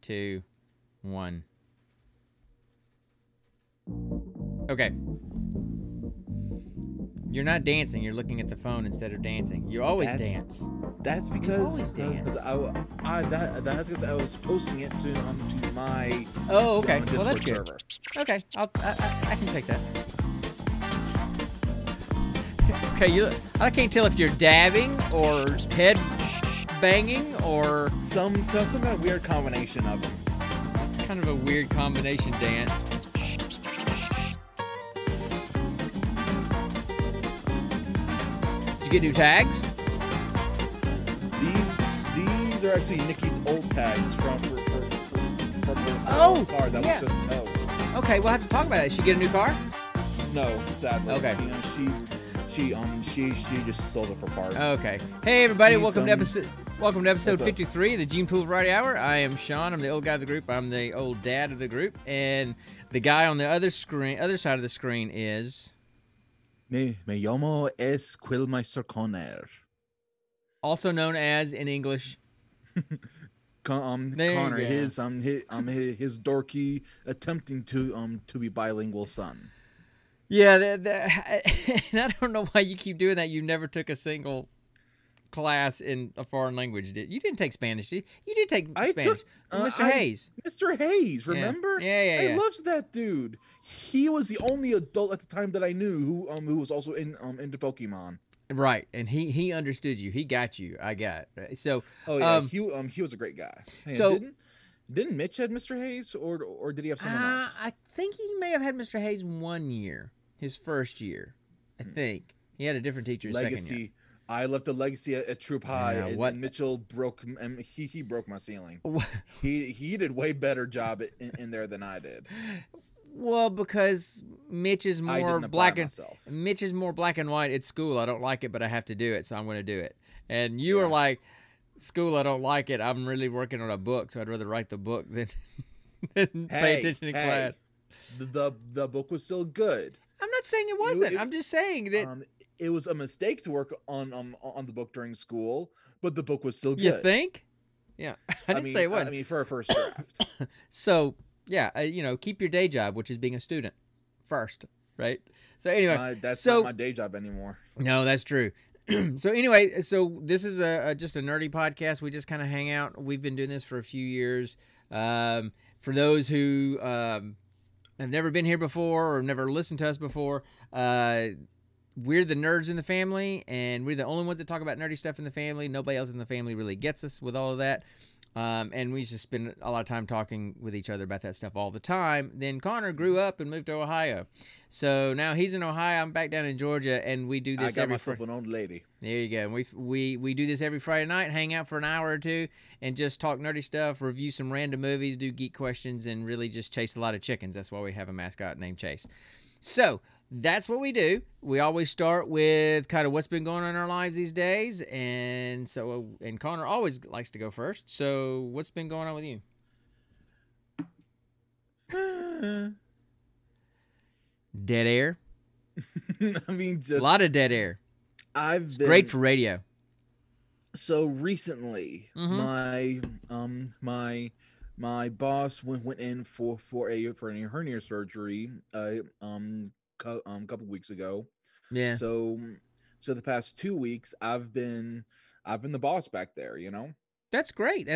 2, 1. Okay. You're not dancing. You're looking at the phone instead of dancing. You always dance. That's because you always dance. That's because I was posting it to my okay. Discord Well, that's good. server. Okay, I can take that. Okay, I can't tell if you're dabbing or head banging or some kind of weird combination of them. It's kind of a weird combination dance. Did you get new tags? These are actually Nikki's old tags from her car that was just towed. Okay, we'll have to talk about that. Did she get a new car? No, sadly. Okay. She just sold it for parts. Okay. Hey everybody, welcome to episode 53 of the Gene Pool Variety Hour. I am Sean. I'm the old guy of the group. I'm the old dad of the group, and the guy on the other side of the screen is. Me llamo es Quillmeister Conner. Also known as in English. Connor, his dorky attempting to be bilingual son. Yeah, and I don't know why you keep doing that. You never took a single class in a foreign language, did you? Didn't take Spanish, did you? You did take Spanish. Mr. Hayes. Mr. Hayes, remember? Yeah. I loved that dude. He was the only adult at the time that I knew who was also into Pokemon. Right, and he understood you. He got you. I got it. So. Oh yeah, he was a great guy. Hey, so. Didn't Mitch have Mr. Hayes, or did he have someone else? I think he may have had Mr. Hayes 1 year, his first year. I think he had a different teacher second year. I left a legacy at Troop High, and Mitchell broke. He broke my ceiling. he did way better job in there than I did. Well, because Mitch is more black and white at school. I don't like it, but I have to do it, so I'm going to do it. And you are like. School, I don't like it. I'm really working on a book, so I'd rather write the book than pay attention in class. The book was still good. I'm not saying it wasn't. I'm just saying that it was a mistake to work on the book during school, but the book was still good. You think? Yeah, I didn't say it wasn't. I mean, for a first draft. So yeah, keep your day job, which is being a student, first, right? So anyway, that's not my day job anymore. No, that's true. So anyway, this is just a nerdy podcast. We just kind of hang out. We've been doing this for a few years. For those who have never been here before or never listened to us before, we're the nerds in the family, and we're the only ones that talk about nerdy stuff in the family. Nobody else in the family really gets us with all of that. And we just spend a lot of time talking with each other about that stuff all the time. Then Connor grew up and moved to Ohio. So now he's in Ohio. I'm back down in Georgia, and we do this every Friday. an old lady. There you go. And we do this every Friday night, hang out for an hour or two, and just talk nerdy stuff, review some random movies, do geek questions, and really just chase a lot of chickens. That's why we have a mascot named Chase. So that's what we do. We always start with kind of what's been going on in our lives these days, and Connor always likes to go first. So what's been going on with you? Dead air. I mean, just a lot of dead air. It's great for radio. So recently, my boss went in for a hernia surgery couple weeks ago. Yeah. So the past 2 weeks I've been the boss back there, That's great.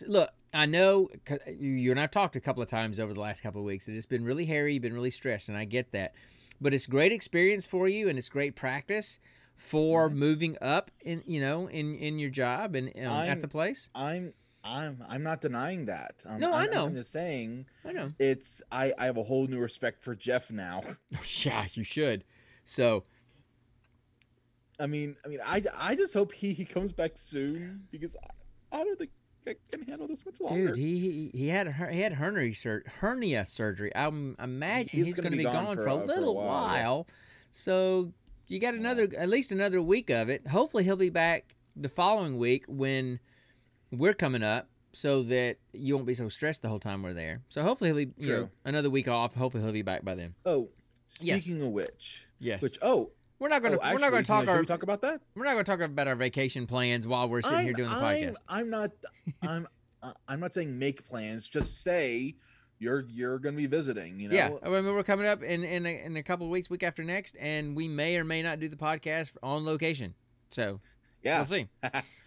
Look, I know you and I've talked a couple of times over the last couple of weeks that it's been really hairy, you've been really stressed, and I get that. But it's great experience for you, and it's great practice for moving up in your job and at the place. I'm not denying that. No, I know. I'm just saying. I know. I have a whole new respect for Jeff now. Yeah, you should. So, I just hope he comes back soon, because I don't think I can handle this much longer. Dude, he had hernia surgery. I imagine he's going to be gone for a little while. So you got at least another week of it. Hopefully he'll be back the following week when we're coming up, so that you won't be so stressed the whole time we're there. So hopefully he'll be another week off. Hopefully he'll be back by then. Oh, speaking of which, we're not going to talk. Should we talk about that? We're not going to talk about our vacation plans while we're sitting here doing the podcast. I'm not saying make plans. Just say you're going to be visiting. You know. Yeah, I mean, we're coming up in a couple of weeks, week after next, and we may or may not do the podcast on location. So yeah, we'll see.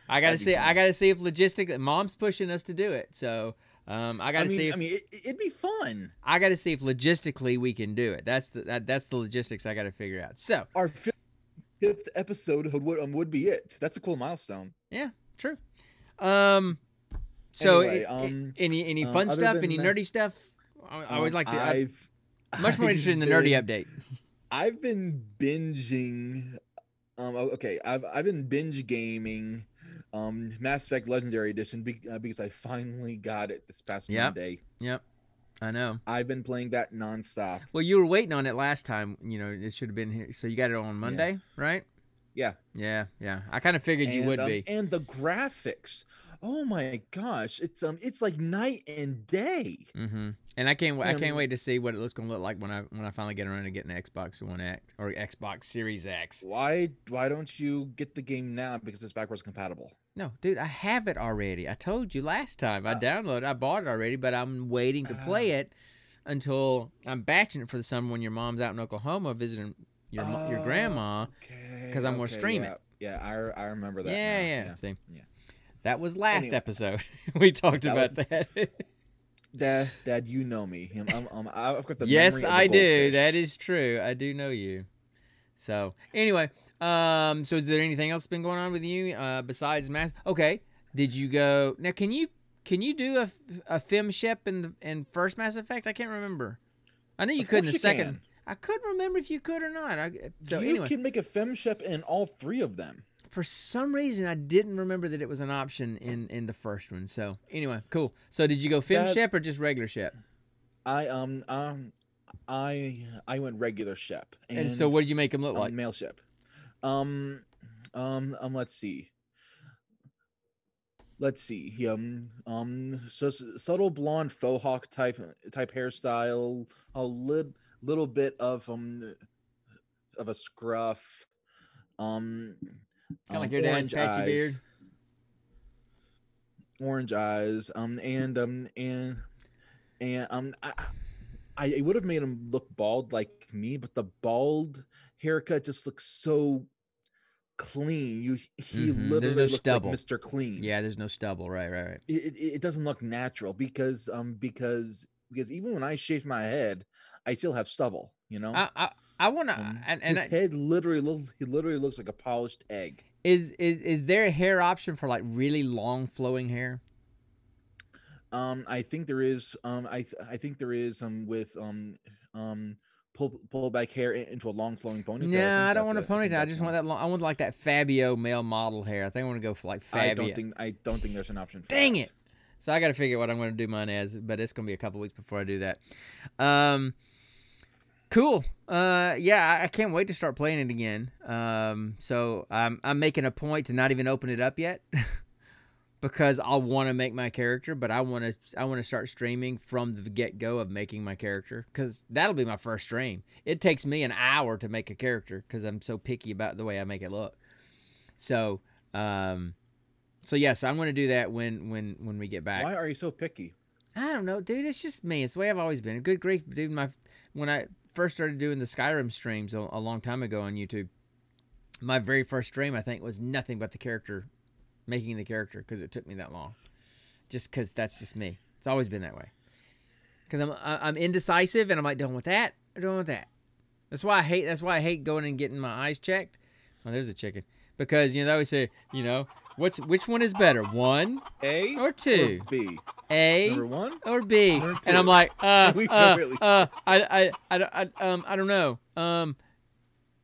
I gotta see. I gotta see if logistically, Mom's pushing us to do it. So I gotta see. It'd be fun. I gotta see if logistically we can do it. That's the logistics I gotta figure out. So our fifth episode would be it. That's a cool milestone. Yeah, true. So anyway, any fun stuff, any nerdy stuff? I always like to. I'm much more interested in the nerdy update. I've been binging. Okay, I've been binge gaming Mass Effect Legendary Edition because I finally got it this past Monday. Yep, I know. I've been playing that nonstop. Well, you were waiting on it last time. You know, it should have been here. So you got it on Monday, right? Yeah. I kind of figured you would be. And the graphics, oh my gosh, it's like night and day. Mm-hmm. And I can't wait to see what it's going to look like when I finally get around to getting an Xbox One X or Xbox Series X. Why don't you get the game now? Because it's backwards compatible. No, dude, I have it already. I told you last time. I bought it already, but I'm waiting to play it until I'm batching it for the summer when your mom's out in Oklahoma visiting your grandma, because I'm going to stream it. Yeah, I remember that. Yeah. See, that was last episode. We talked about that. Dad, you know me. I've got the yes, memory of I do. goldfish. That is true. I do know you. So anyway, so is there anything else been going on with you besides Mass? Okay, did you go now? Can you do a femship in first Mass Effect? I can't remember. I know you could in the second. I couldn't remember if you could or not. You can make a femship in all three of them. For some reason, I didn't remember that it was an option in the first one. So anyway, cool. So did you go femship or just regular ship? I went regular ship. And so what did you make him look like? Male ship. Let's see. So subtle blonde faux hawk type hairstyle, a little bit of a scruff. Kind of like your dad's patchy beard. Orange eyes. I would have made him look bald like me, but the bald haircut just looks so clean. He literally looks stubble. Like Mr. Clean. Yeah, there's no stubble. Right. It doesn't look natural because even when I shave my head, I still have stubble. You know. I want to, and his head literally looks like a polished egg. Is there a hair option for like really long flowing hair? I think there is. I think there is with pull back hair into a long flowing ponytail. Yeah, I don't want a ponytail. I just want that long. I want like that Fabio male model hair. I think I want to go for like Fabio. I don't think there's an option. Dang it! So I got to figure out what I'm going to do mine as, but it's going to be a couple weeks before I do that. Cool. Yeah, I can't wait to start playing it again. So I'm making a point to not even open it up yet because I want to make my character, but I want to start streaming from the get-go of making my character because that'll be my first stream. It takes me an hour to make a character because I'm so picky about the way I make it look. So yes, I'm going to do that when we get back. Why are you so picky? I don't know, dude. It's just me. It's the way I've always been. Good grief, dude. When I first started doing the Skyrim streams a long time ago on YouTube, my very first stream, I think, was nothing but making the character because it took me that long. Just because that's just me. It's always been that way. Because I'm indecisive and I'm like, done with that or done with that. That's why I hate going and getting my eyes checked. Oh, there's a chicken. Because they always say, which one is better, one A or two? Or B. A number one or B? Or and I'm like, I don't know.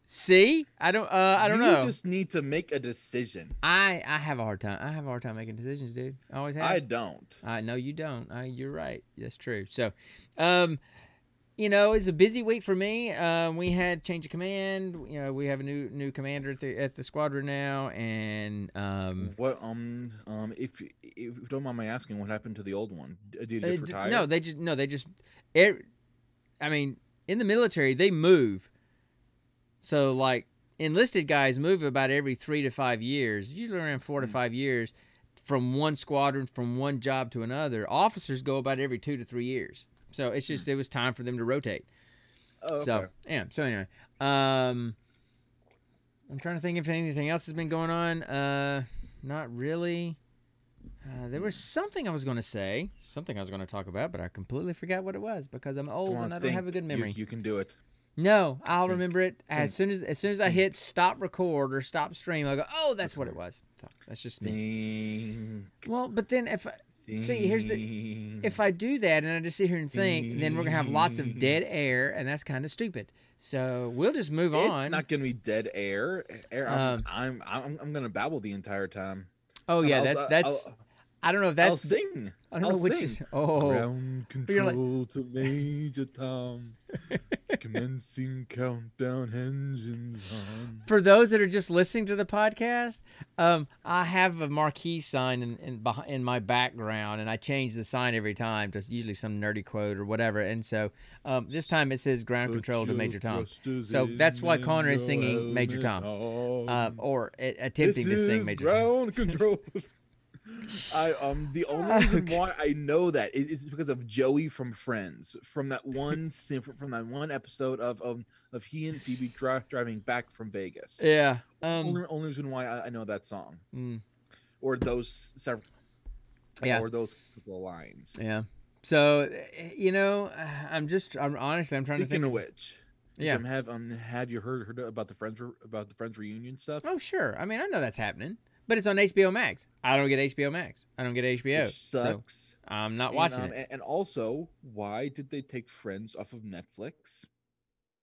C? I don't know. You just need to make a decision. I have a hard time. I have a hard time making decisions, dude. I always have. I don't. No, you don't. You're right. That's true. So, it's a busy week for me. We had change of command. We have a new commander at the squadron now, and what if you don't mind my asking, what happened to the old one? Did he just retire? No, they just. I mean, in the military, they move. So like enlisted guys move about every 3 to 5 years, usually around 4 to 5 years. from one squadron, from one job to another. Officers go about every 2 to 3 years. So it's just it was time for them to rotate. Oh, okay. So yeah. So anyway, I'm trying to think if anything else has been going on. Not really. There was something I was going to say, something I was going to talk about, but I completely forgot what it was because I'm old and I don't have a good memory. You can do it. No, I'll remember it as soon as I hit stop record or stop stream. I go, oh, that's what it was. So that's just me. Well, but then if I do that and I just sit here and think, then we're gonna have lots of dead air, and that's kind of stupid. So we'll just move on. It's not gonna be dead air. I'm gonna babble the entire time. Oh yeah, that's. I don't know if that's. I'll sing. I don't know which is. Oh. Ground control to Major Tom. Commencing countdown, engines on. For those that are just listening to the podcast, I have a marquee sign in my background, and I change the sign every time. Just usually some nerdy quote or whatever. And so this time it says ground control to Major Tom. So that's why Connor is singing Major Tom, or attempting to sing Major Tom. Ground control. The only reason why I know that is because of Joey from Friends, from that one episode of he and Phoebe driving back from Vegas. Yeah. Only reason why I know that song, or those several, or those couple of lines. Yeah. So I'm honestly trying to think. Speaking of which, yeah, have you heard about the Friends reunion stuff? Oh sure. I mean, I know that's happening. But it's on HBO Max. I don't get HBO Max. I don't get HBO. Which sucks. So I'm not watching it. And also, why did they take Friends off of Netflix?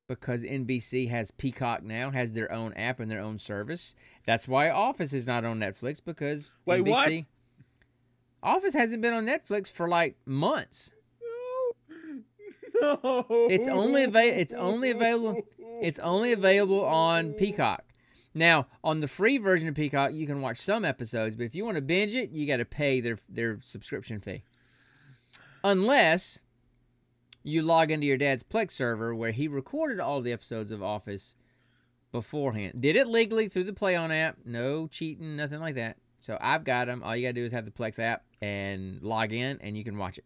Because NBC has Peacock now, has their own app and their own service. That's why Office is not on Netflix, because Wait, NBC... What? Office hasn't been on Netflix for like months. No. It's only available on Peacock. Now, on the free version of Peacock, you can watch some episodes, but if you want to binge it, you got to pay their subscription fee. Unless you log into your dad's Plex server where he recorded all the episodes of Office beforehand. Did it legally through the Play On app. No cheating, nothing like that. So I've got them. All you got to do is have the Plex app and log in, and you can watch it.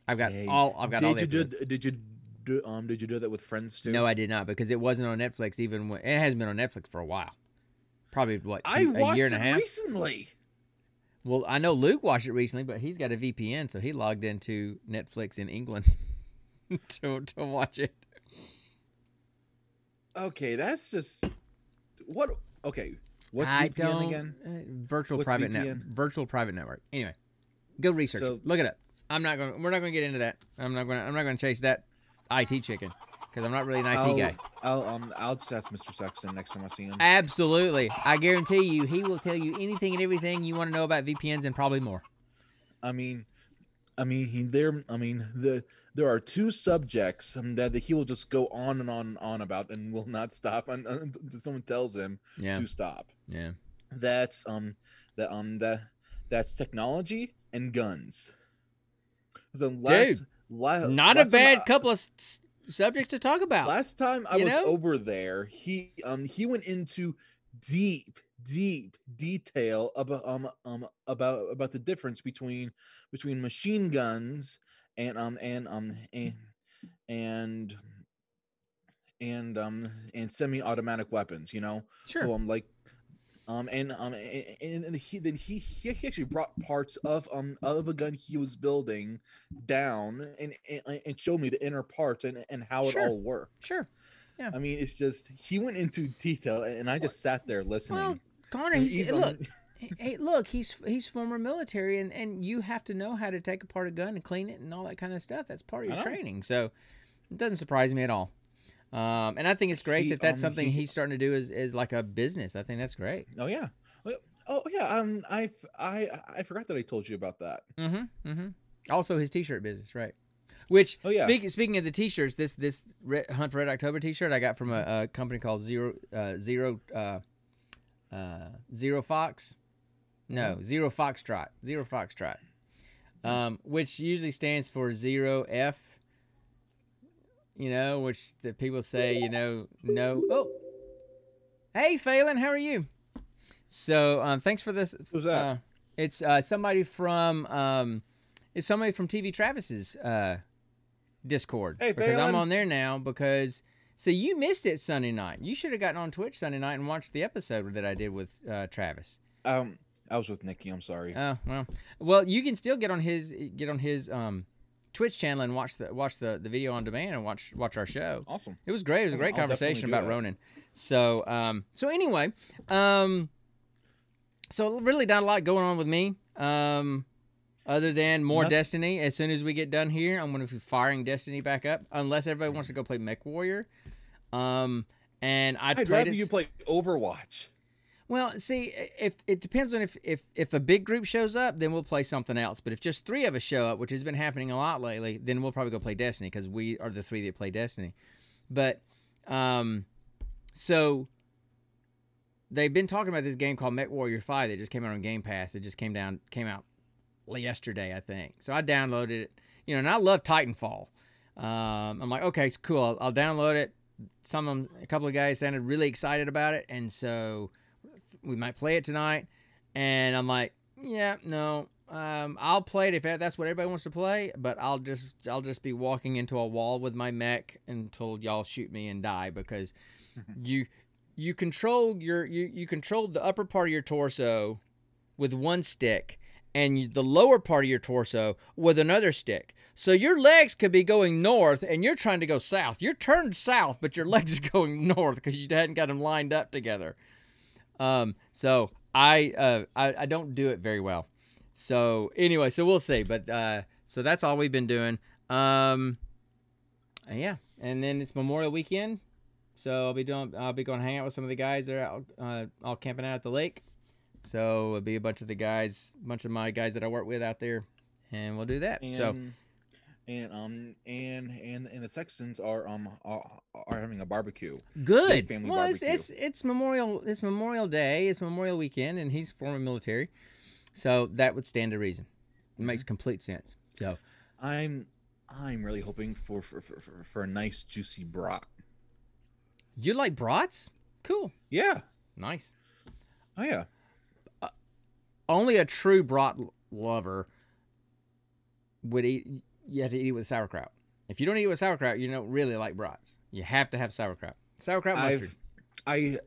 I've got all the episodes. Did you do that with Friends too? No, I did not, because it wasn't on Netflix even when it hasn't been on Netflix for a while. Probably a year and a half recently. Well, I know Luke watched it recently, but he's got a VPN, so he logged into Netflix in England to watch it. Okay, that's just what. Okay, what's VPN again? Virtual private network. Anyway, go research it. Look it up. We're not going to get into that. I'm not going to chase that IT chicken, because I'm not really an IT guy. I'll just ask Mr. Sexton next time I see him. Absolutely, I guarantee you, he will tell you anything and everything you want to know about VPNs and probably more. There are two subjects that he will just go on and on and on about and will not stop until someone tells him to stop. Yeah, that's technology and guns. So not a bad couple of subjects to talk about. Last time I was over there, he went into deep detail about the difference between machine guns and semi-automatic weapons. Sure. And he actually brought parts of a gun he was building down and showed me the inner parts and how it all worked. Sure. Yeah. I mean, it's just he went into detail, and I just sat there listening. Well, Connor, look, he's former military, and you have to know how to take apart a gun and clean it and all that kind of stuff. That's part of your training. So it doesn't surprise me at all. And I think it's great that's something he's starting to do is like a business. I think that's great. Oh yeah. I forgot that I told you about that. Also his t-shirt business, right? Which speaking of the t-shirts, this Hunt for Red October t-shirt I got from a company called Zero Fox. No, Zero Foxtrot. Which usually stands for 0F. Which the people say, no. Oh, hey, Phelan, how are you? So, thanks for this. Who's that? It's somebody from TV Travis's Discord. Hey, because Phelan. I'm on there now because see, you missed it Sunday night. You should have gotten on Twitch Sunday night and watched the episode that I did with Travis. I was with Nikki. I'm sorry. Oh well, you can still get on his Twitch channel and watch the video on demand and watch our show. Awesome. It was great. It was a great conversation about Ronin. So anyway, so really not a lot going on with me. Other than more Destiny. As soon as we get done here, I'm going to be firing Destiny back up, unless everybody wants to go play Mech Warrior. And I'd rather you play Overwatch. Well, see, if it depends on if a big group shows up, then we'll play something else. But if just 3 of us show up, which has been happening a lot lately, then we'll probably go play Destiny because we are the 3 that play Destiny. But so they've been talking about this game called Mech Warrior 5 that just came out on Game Pass. It just came out yesterday, I think. So I downloaded it, and I love Titanfall. I'm like, okay, it's cool. I'll download it. A couple of guys sounded really excited about it, and so we might play it tonight. And I'm like, yeah, no, I'll play it if that's what everybody wants to play, but I'll just be walking into a wall with my mech until y'all shoot me and die because you control you control the upper part of your torso with one stick and the lower part of your torso with another stick. So your legs could be going north and you're trying to go south. You're turned south, but your legs are going north because you hadn't got them lined up together. So I don't do it very well. So anyway, so we'll see. But so that's all we've been doing. Yeah, and then it's Memorial Weekend. So I'll be going to hang out with some of the guys that are out, all camping out at the lake. So it'll be a bunch of my guys that I work with out there, and we'll do that. And the Sextons are having a barbecue. Good. Family well, barbecue. It's Memorial Day. It's Memorial Weekend, and he's former military, so that would stand to reason. It makes complete sense. So I'm really hoping for a nice juicy brat. You like brats? Cool. Yeah. Nice. Oh yeah. Only a true brat lover would eat. You have to eat it with sauerkraut. If you don't eat it with sauerkraut, you don't really like brats. You have to have sauerkraut. Sauerkraut mustard. I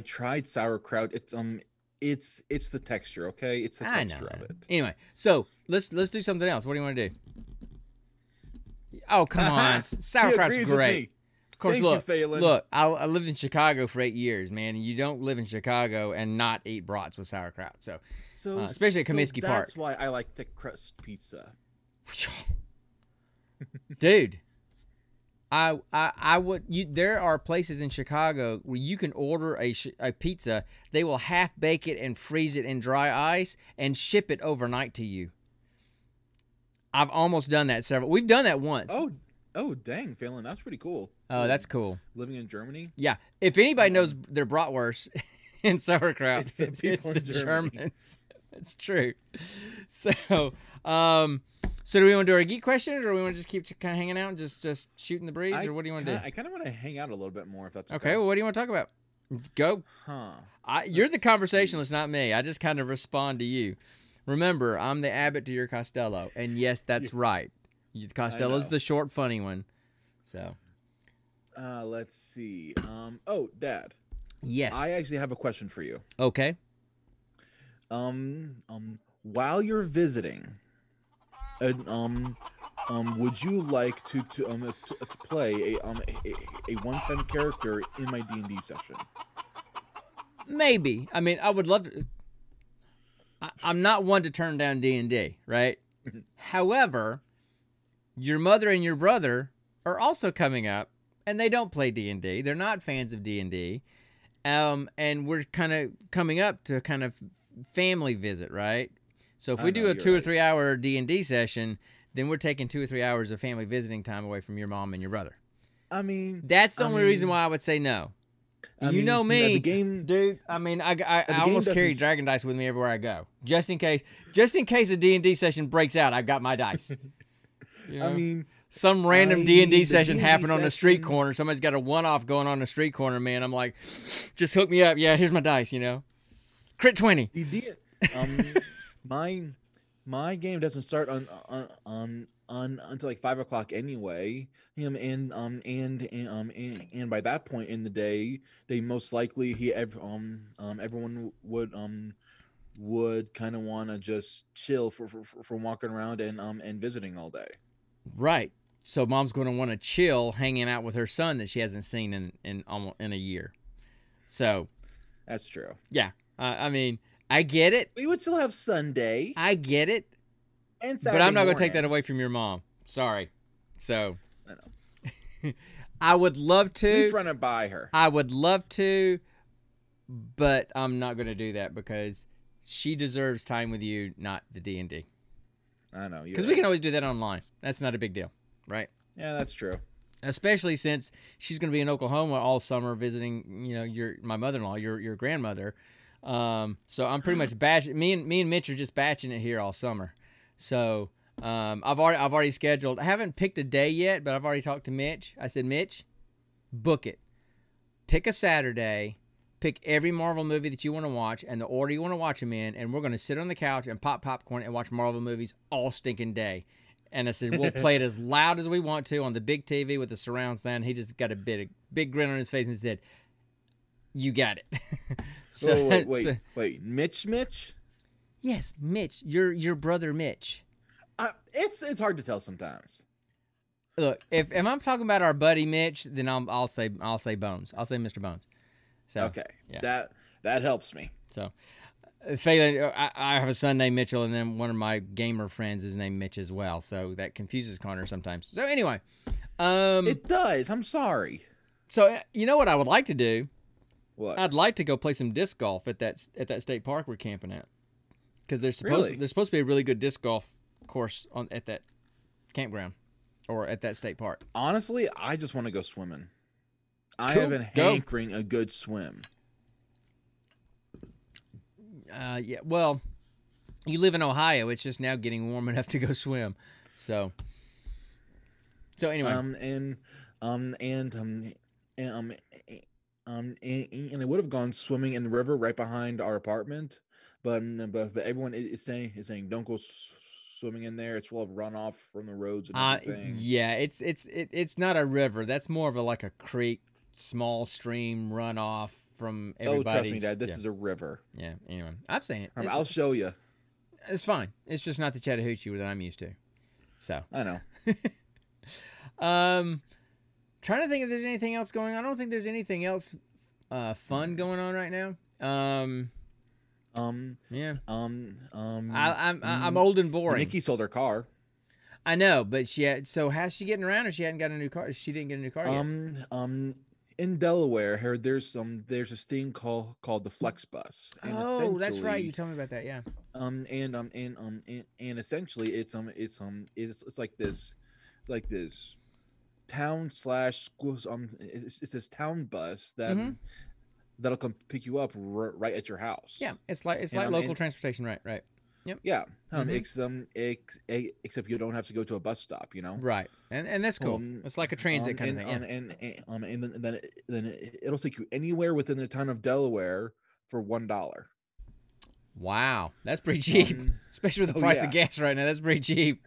tried sauerkraut. It's the texture. Okay, it's the texture of it. Anyway, so let's do something else. What do you want to do? Oh come on, sauerkraut's great. Of course, look. I lived in Chicago for 8 years, man. You don't live in Chicago and not eat brats with sauerkraut. So especially at Comiskey Park. That's why I like thick crust pizza. Dude, I would. There are places in Chicago where you can order a pizza. They will half bake it and freeze it in dry ice and ship it overnight to you. I've almost done that we've done that once. Oh, dang, Phelan, that's pretty cool. Oh, that's cool. Living in Germany? Yeah. If anybody knows their bratwurst and sauerkraut, it's the Germans. It's true. So, so do we want to do our geek questions, or do we want to just keep kind of hanging out and just shooting the breeze, or what do you want to do? I kind of want to hang out a little bit more, if that's okay. Okay, well, what do you want to talk about? Go. You're the conversationalist, not me. I just kind of respond to you. Remember, I'm the Abbott to your Costello, and yes, that's right. Costello's the short, funny one. So, let's see. Dad. Yes. I actually have a question for you. Okay. While you're visiting, would you like to play a one-time character in my D&D session? Maybe. I mean, I would love to. I'm not one to turn down D&D, right? However, your mother and your brother are also coming up, and they don't play D&D. They're not fans of D&D, and we're kind of coming up to kind of family visit, right? So if we do a 2 or 3 hour D&D session, then we're taking 2 or 3 hours of family visiting time away from your mom and your brother. I mean, that's the only reason why I would say no. You know me, the game, dude. I mean, I almost carry Dragon dice with me everywhere I go, just in case a D&D session breaks out. I've got my dice. You know? I mean, some random D&D session happened on the street corner. Somebody's got a one-off going on the street corner, man. I'm like, just hook me up. Yeah, here's my dice. Crit 20. my my game doesn't start on until like 5 o'clock anyway. And by that point in the day, they most likely everyone would kind of want to just chill for walking around and visiting all day. Right. So mom's going to want to chill hanging out with her son that she hasn't seen in almost in a year. So That's true. yeah, I mean, I get it. We would still have Sunday I get it. and But Saturday I'm not going to take that morning. away from your mom. Sorry. So I know. I would love At least to. run it by her. I would love to, but I'm not going to do that because she deserves time with you, not the D&D. I know. Because we can always do that online. That's not a big deal, right? Yeah, that's true. Especially since she's going to be in Oklahoma all summer visiting, my mother-in-law, your grandmother. So I'm pretty much batching. Me and Mitch are just batching it here all summer. So I've already scheduled. I haven't picked a day yet, but I've already talked to Mitch. I said, Mitch, book it. Pick a Saturday. Pick every Marvel movie that you want to watch and the order you want to watch them in, and we're going to sit on the couch and pop popcorn and watch Marvel movies all stinking day. And I said, we'll play it as loud as we want to on the big TV with the surround sound. He just got a big grin on his face and said, you got it. So, wait. Mitch? Yes, Mitch. Your brother Mitch. It's hard to tell sometimes. Look, if I'm talking about our buddy Mitch, then I'll say Bones. I'll say Mr. Bones. So Okay, yeah. that helps me. So, Phelan, I have a son named Mitchell, and then one of my gamer friends is named Mitch as well. So that confuses Connor sometimes. So anyway, it does. I'm sorry. So you know what I would like to do? What? I'd like to go play some disc golf at that state park we're camping at, because there's supposed to be a really good disc golf course at that campground or at that state park. Honestly, I just want to go swimming. I Cool. have been hankering a good swim. Yeah. Well, you live in Ohio. It's just now getting warm enough to go swim. So anyway. And I would have gone swimming in the river right behind our apartment, but everyone is saying don't go swimming in there. It's full of runoff from the roads and everything. Yeah, it's not a river. That's more of like a creek, small stream runoff from everybody's. Oh, trust me, Dad. This is a river. Yeah. Anyway, I'm saying it. I'll show you. It's fine. It's just not the Chattahoochee that I'm used to. So I know. Trying to think if there's anything else going on. I don't think there's anything else fun going on right now. Yeah. I'm old and boring. Nikki sold her car. I know, but so how's she getting around if she hadn't got a new car? She didn't get a new car yet. In Delaware, there's this thing called the Flex Bus. And oh, that's right. You told me about that. Yeah. And essentially it's like this. It's like this town / school. It's this town bus that that'll come pick you up right at your house. Yeah, it's like local transportation, right. Yep. Yeah. Except you don't have to go to a bus stop, Right, and that's cool. It's like a transit kind of thing. And then it'll take you anywhere within the town of Delaware for $1. Wow, that's pretty cheap, especially with the price of gas right now. That's pretty cheap.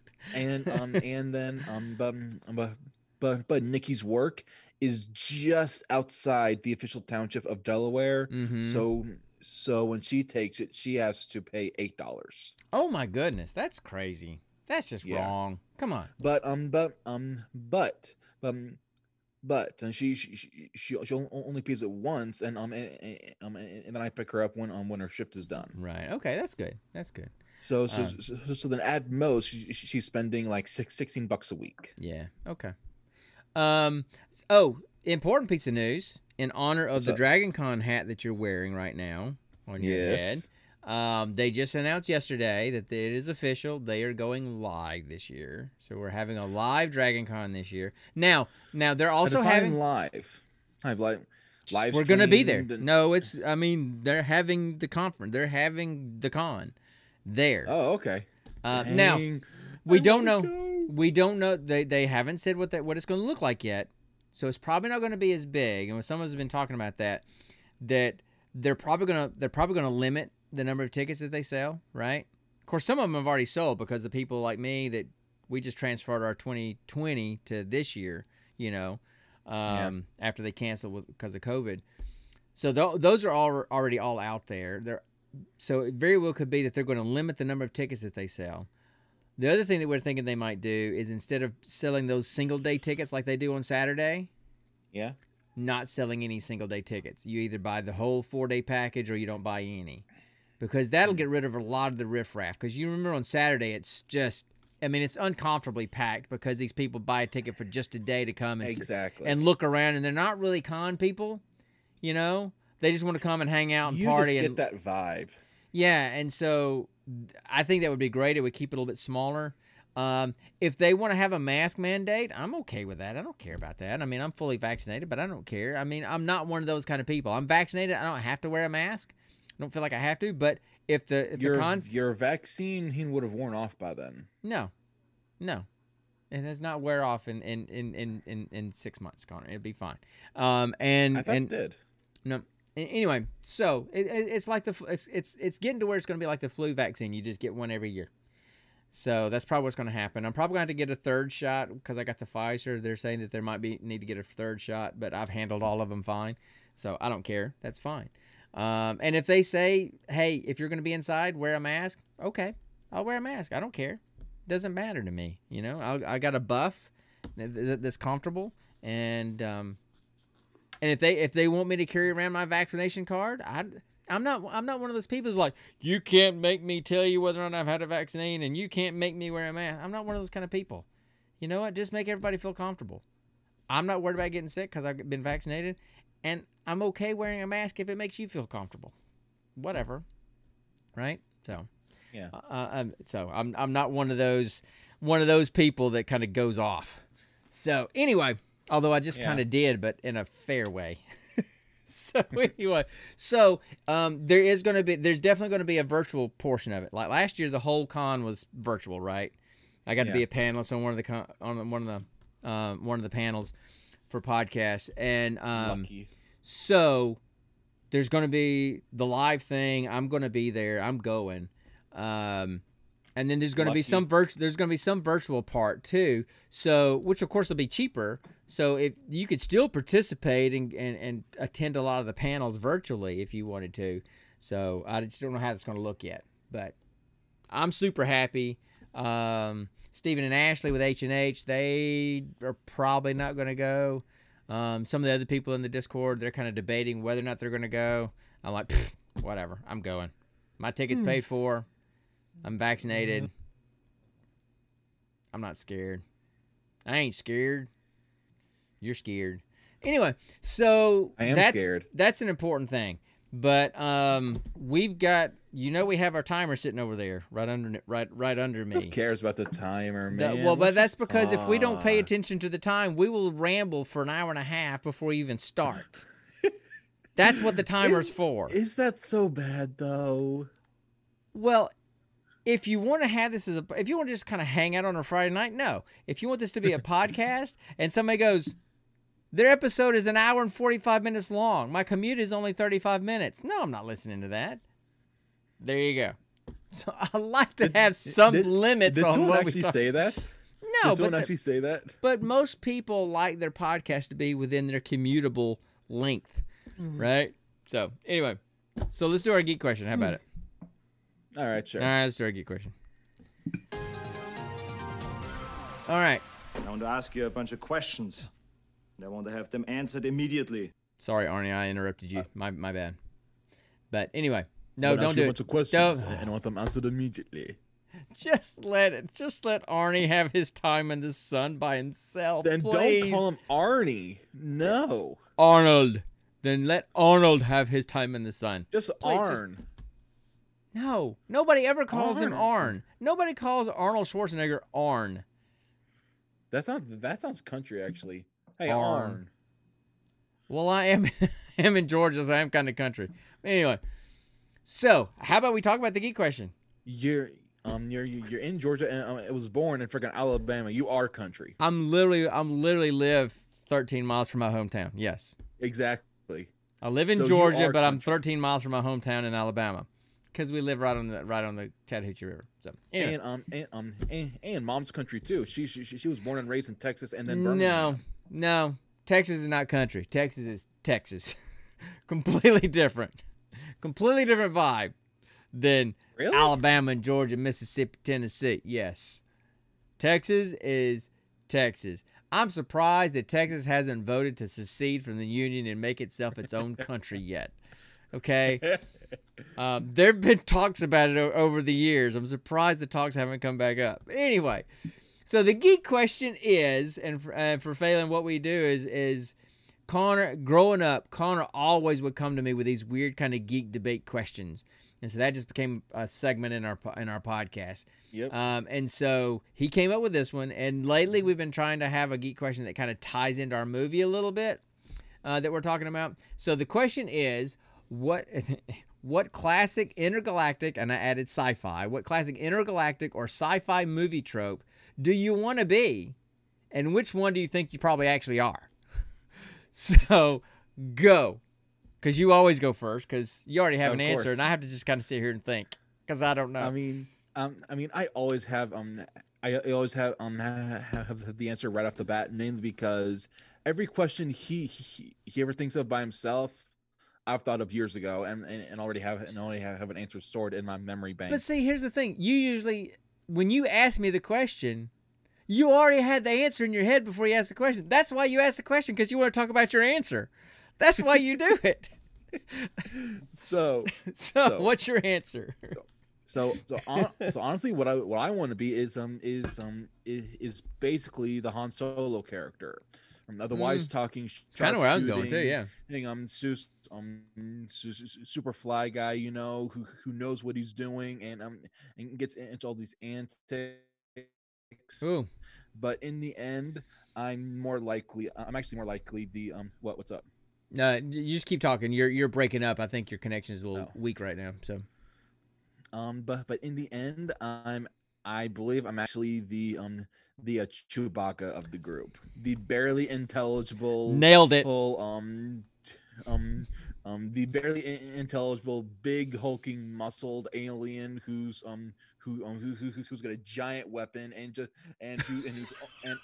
But Nikki's work is just outside the official township of Delaware. So when she takes it, she has to pay $8. Oh my goodness, that's crazy. That's just wrong. Come on. But and she only pays it once, and then I pick her up when her shift is done. Right. Okay, that's good. That's good. So then at most she's spending like $16 a week. Yeah. Okay. Important piece of news in honor of the Dragon Con hat that you're wearing right now on your head. They just announced yesterday that it is official. They are going live this year. So we're having a live Dragon Con this year. Now they're also having live. Live. We're going to be there. No, they're having the conference. They're having the con there. Oh, okay. Now we don't know. We don't know. They haven't said what it's going to look like yet. So it's probably not going to be as big. And some of us have been talking about that they're probably going to limit the number of tickets that they sell, right? Of course, some of them have already sold because the people like me that we just transferred our 2020 to this year, after they canceled because of COVID. So those are already all out there. So it very well could be that they're going to limit the number of tickets that they sell. The other thing that we're thinking they might do is instead of selling those single-day tickets like they do on Saturday, not selling any single-day tickets. You either buy the whole 4-day package or you don't buy any. Because that'll get rid of a lot of the riffraff. Because you remember on Saturday, it's just, it's uncomfortably packed because these people buy a ticket for just a day to come and look around, and they're not really con people, They just want to come and hang out and party. You just get that vibe. Yeah, and so I think that would be great. It would keep it a little bit smaller. If they want to have a mask mandate, I'm okay with that. I don't care about that. I'm fully vaccinated, but I don't care. I'm not one of those kind of people. I'm vaccinated. I don't have to wear a mask. I don't feel like I have to. But if your vaccine would have worn off by then. No, it does not wear off in 6 months, Connor. It'll be fine. I thought it did. No. Anyway, so it's like it's getting to where it's going to be like the flu vaccine. You just get one every year. So that's probably what's going to happen. I'm probably going to have to get a third shot because I got the Pfizer. They're saying that there might need to get a third shot, but I've handled all of them fine. So I don't care. That's fine. And if they say, hey, if you're going to be inside, wear a mask. Okay, I'll wear a mask. I don't care. Doesn't matter to me. I got a buff that's comfortable, and if they want me to carry around my vaccination card, I'm not one of those people who's like, you can't make me tell you whether or not I've had a vaccine, and you can't make me wear a mask. I'm not one of those kind of people. You know what? Just make everybody feel comfortable. I'm not worried about getting sick because I've been vaccinated, and I'm okay wearing a mask if it makes you feel comfortable. Whatever, right? So, yeah. So I'm not one of those people that kind of goes off. So anyway, although I just kind of did, but in a fair way. So anyway, there's definitely going to be a virtual portion of it. Like last year, the whole con was virtual, right? I got to be a panelist on one of the panels for podcasts, and so there's going to be the live thing. I'm going to be there. I'm going, and then there's going to be some virtual part too. So which of course will be cheaper. So if you could still participate and attend a lot of the panels virtually if you wanted to. So I just don't know how it's going to look yet, but I'm super happy. Stephen and Ashley with H&H, they are probably not going to go. Some of the other people in the Discord, they're kind of debating whether or not they're going to go. I'm like, whatever, I'm going. My ticket's paid for. I'm vaccinated. I'm not scared. I ain't scared. You're scared. Anyway, so scared. That's an important thing. But we've got, we have our timer sitting over there right under me. Who cares about the timer, man? But that's because if we don't pay attention to the time, we will ramble for an hour and a half before we even start. That's what the timer's for. Is that so bad though? Well, if you want to have this if you want to just kind of hang out on a Friday night, no. If you want this to be a podcast and somebody goes, their episode is an hour and 45 minutes long. My commute is only 35 minutes. No, I'm not listening to that. There you go. So I like to have some limits on what we talk. Did someone actually say that? No, Did someone actually say that? But most people like their podcast to be within their commutable length, right? So anyway, let's do our geek question. How about it? All right, sure. All right, let's do our geek question. All right. I want to ask you a bunch of questions. I want to have them answered immediately. Sorry, Arnie, I interrupted you. My bad. But anyway, no, don't do it. A bunch of questions and I want them answered immediately. Just let Arnie have his time in the sun by himself. Then please. Don't call him Arnie. No. Arnold. Then let Arnold have his time in the sun. Just Arn. No, nobody ever calls him Arn. Nobody calls Arnold Schwarzenegger Arn. That sounds country, actually. Hey, Arn. Well, I am in Georgia, so I am kind of country. Anyway, so how about we talk about the geek question? You're in Georgia, and it was born in freaking Alabama. You are country. I'm literally live 13 miles from my hometown. Yes, exactly. I live in Georgia, but I'm 13 miles from my hometown in Alabama. because we live right on the Chattahoochee River. So anyway. And mom's country too. She was born and raised in Texas and then Birmingham. No, Texas is not country. Texas is Texas. Completely different vibe than Really? Alabama and Georgia, Mississippi, Tennessee. Yes, Texas is Texas. I'm surprised that Texas hasn't voted to secede from the Union and make itself its own country yet. Okay? There have been talks about it over the years. I'm surprised the talks haven't come back up. But anyway, so the geek question is, and for Phelan, what we do is Connor, growing up, Connor always would come to me with these weird kind of geek debate questions. And so that just became a segment in our podcast. Yep. And so he came up with this one. And lately we've been trying to have a geek question that kind of ties into our movie a little bit that we're talking about. So the question is, what classic intergalactic, and I added sci-fi, what classic intergalactic or sci-fi movie trope do you want to be? And which one do you think you probably actually are? So go. Because you always go first, because you already have an answer, and I have to just kind of sit here and think, because I don't know. I mean, I always have have the answer right off the bat, mainly because every question he ever thinks of by himself, I've thought of years ago, and already have an answer stored in my memory bank. But see, here's the thing: you usually, when you ask me the question, you already had the answer in your head before you asked the question. That's why you asked the question, because you want to talk about your answer. That's why you do it. So what's your answer? So honestly, what I want to be is basically the Han Solo character. Otherwise, talking. It's kind of where I was going too. Yeah. Super fly guy, who knows what he's doing and gets into all these antics. Ooh. But in the end, I'm actually more likely the what's up? You just keep talking. You're breaking up. I think your connection is a little weak right now. So, but in the end, I believe I'm actually the Chewbacca of the group, the barely intelligible. Nailed it. The barely intelligible, big hulking, muscled alien who's got a giant weapon and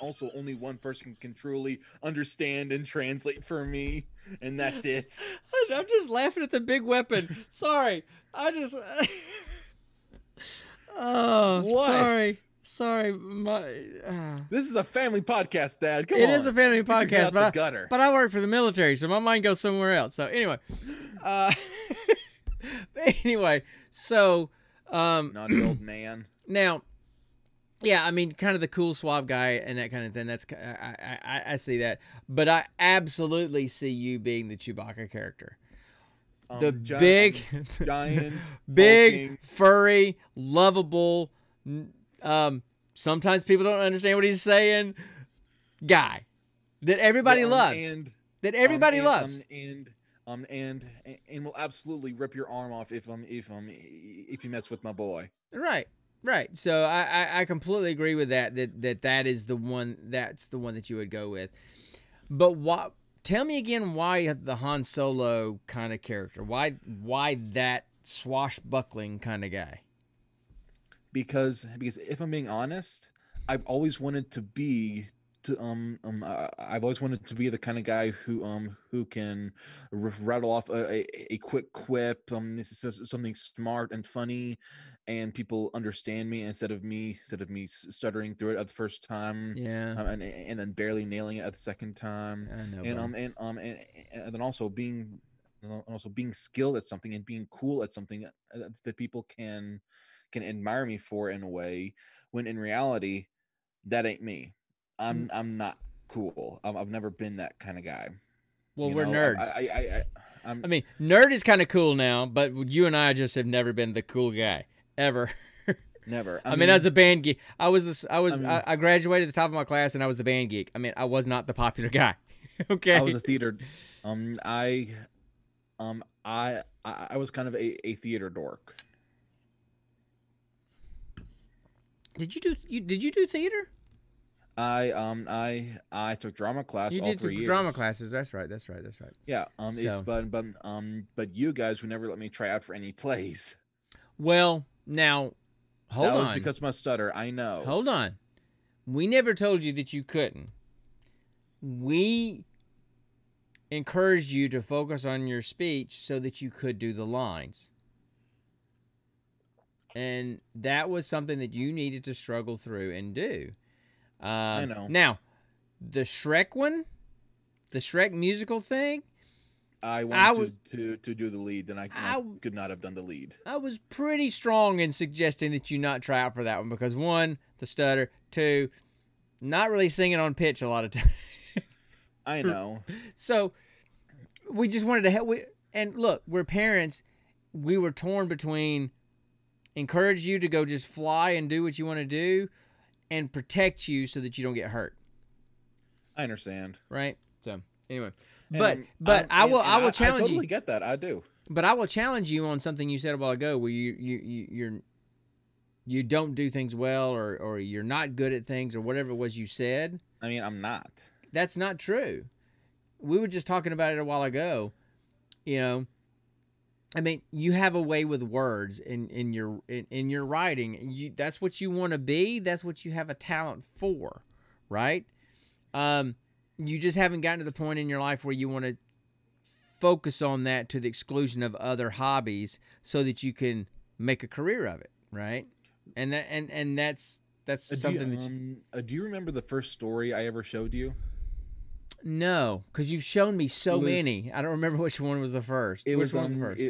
also only one person can truly understand and translate for me, and that's it. I'm just laughing at the big weapon. Sorry, What? Sorry. This is a family podcast, Dad. Come on. It is a family podcast, but I work for the military, so my mind goes somewhere else. So anyway, so naughty old man. Now, yeah, I mean, kind of the cool suave guy and that kind of thing. That's I see that, but I absolutely see you being the Chewbacca character. The big, giant, big, hulking, furry, lovable. Sometimes people don't understand what he's saying. Guy that everybody loves. And will absolutely rip your arm off if you mess with my boy. Right. So I completely agree with that. That is the one. That's the one that you would go with. But what? Tell me again why the Han Solo kind of character. Why that swashbuckling kind of guy? Because if I'm being honest, I've always wanted to be I've always wanted to be the kind of guy who can rattle off a quick quip, something smart and funny, and people understand me instead of me stuttering through it at the first time, and then barely nailing it at the second time. I know, and then also being skilled at something and being cool at something that people can admire me for in a way, when in reality that ain't me. I'm not cool. I've never been that kind of guy. Well, we're nerds. I mean, nerd is kind of cool now, but you and I just have never been the cool guy ever. Never. I mean, as a band geek, I graduated at the top of my class and I was the band geek. I mean, I was not the popular guy. Okay. I was a theater. I was kind of a theater dork. Did you do theater? I took drama class. You all did 3 years. Drama classes. That's right. Yeah. But you guys would never let me try out for any plays. Well, now, hold That was on. because of my stutter. I know. Hold on. We never told you that you couldn't. We encouraged you to focus on your speech so that you could do the lines. And that was something that you needed to struggle through and do. I know. Now, the Shrek one, the Shrek musical thing, I wanted to do the lead, and I could not have done the lead. I was pretty strong in suggesting that you not try out for that one because, one, the stutter, two, not really singing on pitch a lot of times. I know. So we just wanted to help. And look, we're parents. We were torn between encourage you to go just fly and do what you want to do and protect you so that you don't get hurt. I understand. Right? So anyway, And, but I will challenge I totally you. get that. I do. But I will challenge you on something you said a while ago where you don't do things well or you're not good at things or whatever it was you said. I mean, I'm not. That's not true. We were just talking about it a while ago. You know, I mean, you have a way with words in your writing. That's what you want to be. That's what you have a talent for, right? You just haven't gotten to the point in your life where you want to focus on that to the exclusion of other hobbies so that you can make a career of it, right? And that's something do you remember the first story I ever showed you? No, because you've shown me so many. I don't remember which one was the first. Which one was the first?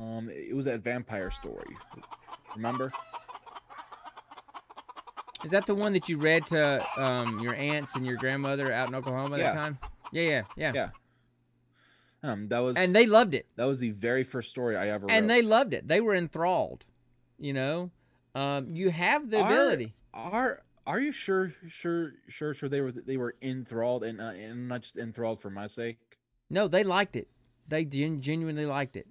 It was that vampire story. Remember? Is that the one that you read to your aunts and your grandmother out in Oklahoma at that time? Yeah. That was, and they loved it. That was the very first story I ever wrote. And they loved it. They were enthralled. You know, you have the ability. Are you sure they were enthralled and not just enthralled for my sake? No, they liked it. They genuinely liked it.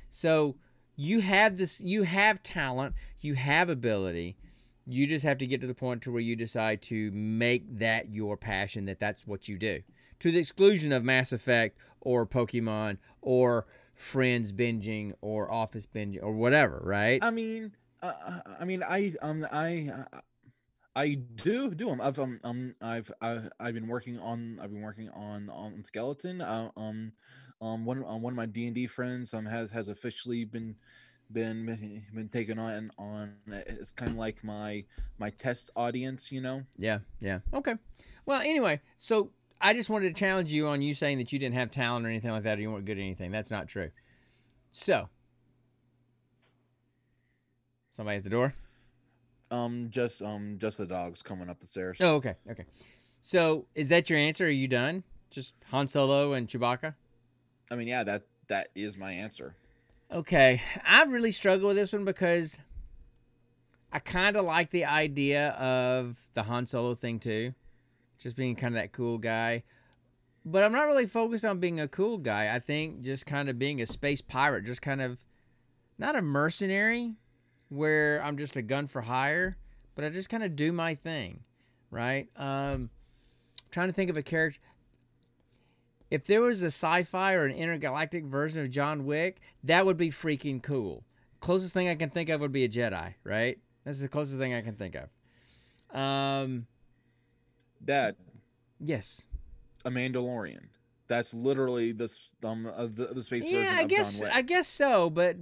So you have this. You have talent. You have ability. You just have to get to the point to where you decide to make that your passion. That's what you do, to the exclusion of Mass Effect or Pokemon or Friends binging or Office binging or whatever. Right? I do them. I've been working on Skeleton. One of my D&D friends has officially been taken on. It's kind of like my test audience, you know. Yeah. Okay. Well, anyway, so I just wanted to challenge you on you saying that you didn't have talent or anything like that, or you weren't good at anything. That's not true. So, somebody at the door. Just the dogs coming up the stairs. Oh, okay. So, is that your answer? Are you done? Just Han Solo and Chewbacca? I mean, yeah, that is my answer. Okay. I really struggle with this one because I kind of like the idea of the Han Solo thing too. Just being kind of that cool guy. But I'm not really focused on being a cool guy. I think just kind of being a space pirate, just kind of not a mercenary where I'm just a gun for hire, but I just kind of do my thing, right? Trying to think of a character. If there was a sci-fi or an intergalactic version of John Wick, that would be freaking cool. Closest thing I can think of would be a Jedi, right? That's the closest thing I can think of. Dad. Yes. A Mandalorian. That's literally the space version of John Wick. I guess so, but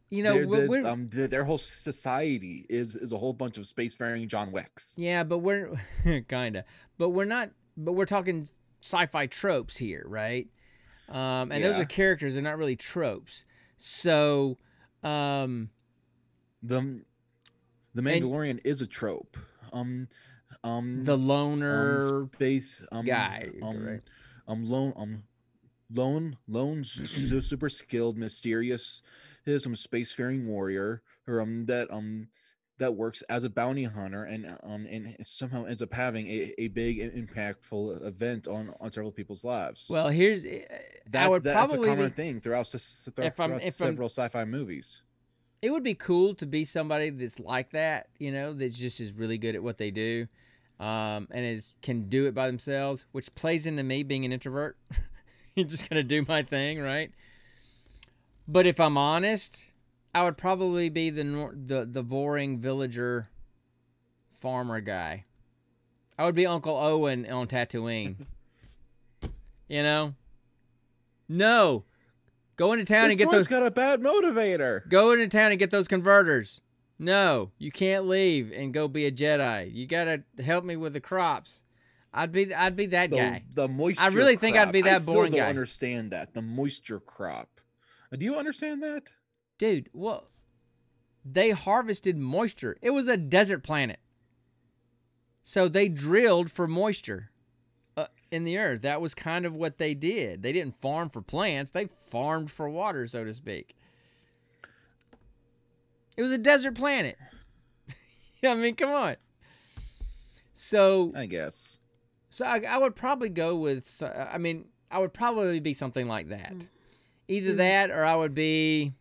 you know, their whole society is a whole bunch of spacefaring John Wicks. Yeah, but we're kinda, but we're not. But we're talking sci-fi tropes here, right? And those are characters; they're not really tropes. So, the Mandalorian is a trope. The loner space guy, right? Lone, super skilled, mysterious, spacefaring warrior, or that works as a bounty hunter and somehow ends up having a big impactful event on several people's lives. Well, here's that's a common thing throughout several sci-fi movies. It would be cool to be somebody that's like that, you know, that just is really good at what they do, and can do it by themselves, which plays into me being an introvert. You're just gonna do my thing, right? But if I'm honest, I would probably be the boring villager farmer guy. I would be Uncle Owen on Tatooine. You know? No. Go into town and get those. Got a bad motivator. Go into town and get those converters. No, you can't leave and go be a Jedi. You gotta help me with the crops. I'd be that guy. The moisture. I really think I'd be that I boring still guy. don't understand that. The moisture crop. Do you understand that? Dude, well, they harvested moisture. It was a desert planet. So they drilled for moisture in the earth. That was kind of what they did. They didn't farm for plants. They farmed for water, so to speak. It was a desert planet. I mean, come on. So I guess. So I would probably go with, I mean, I would probably be something like that. Either that or I would be...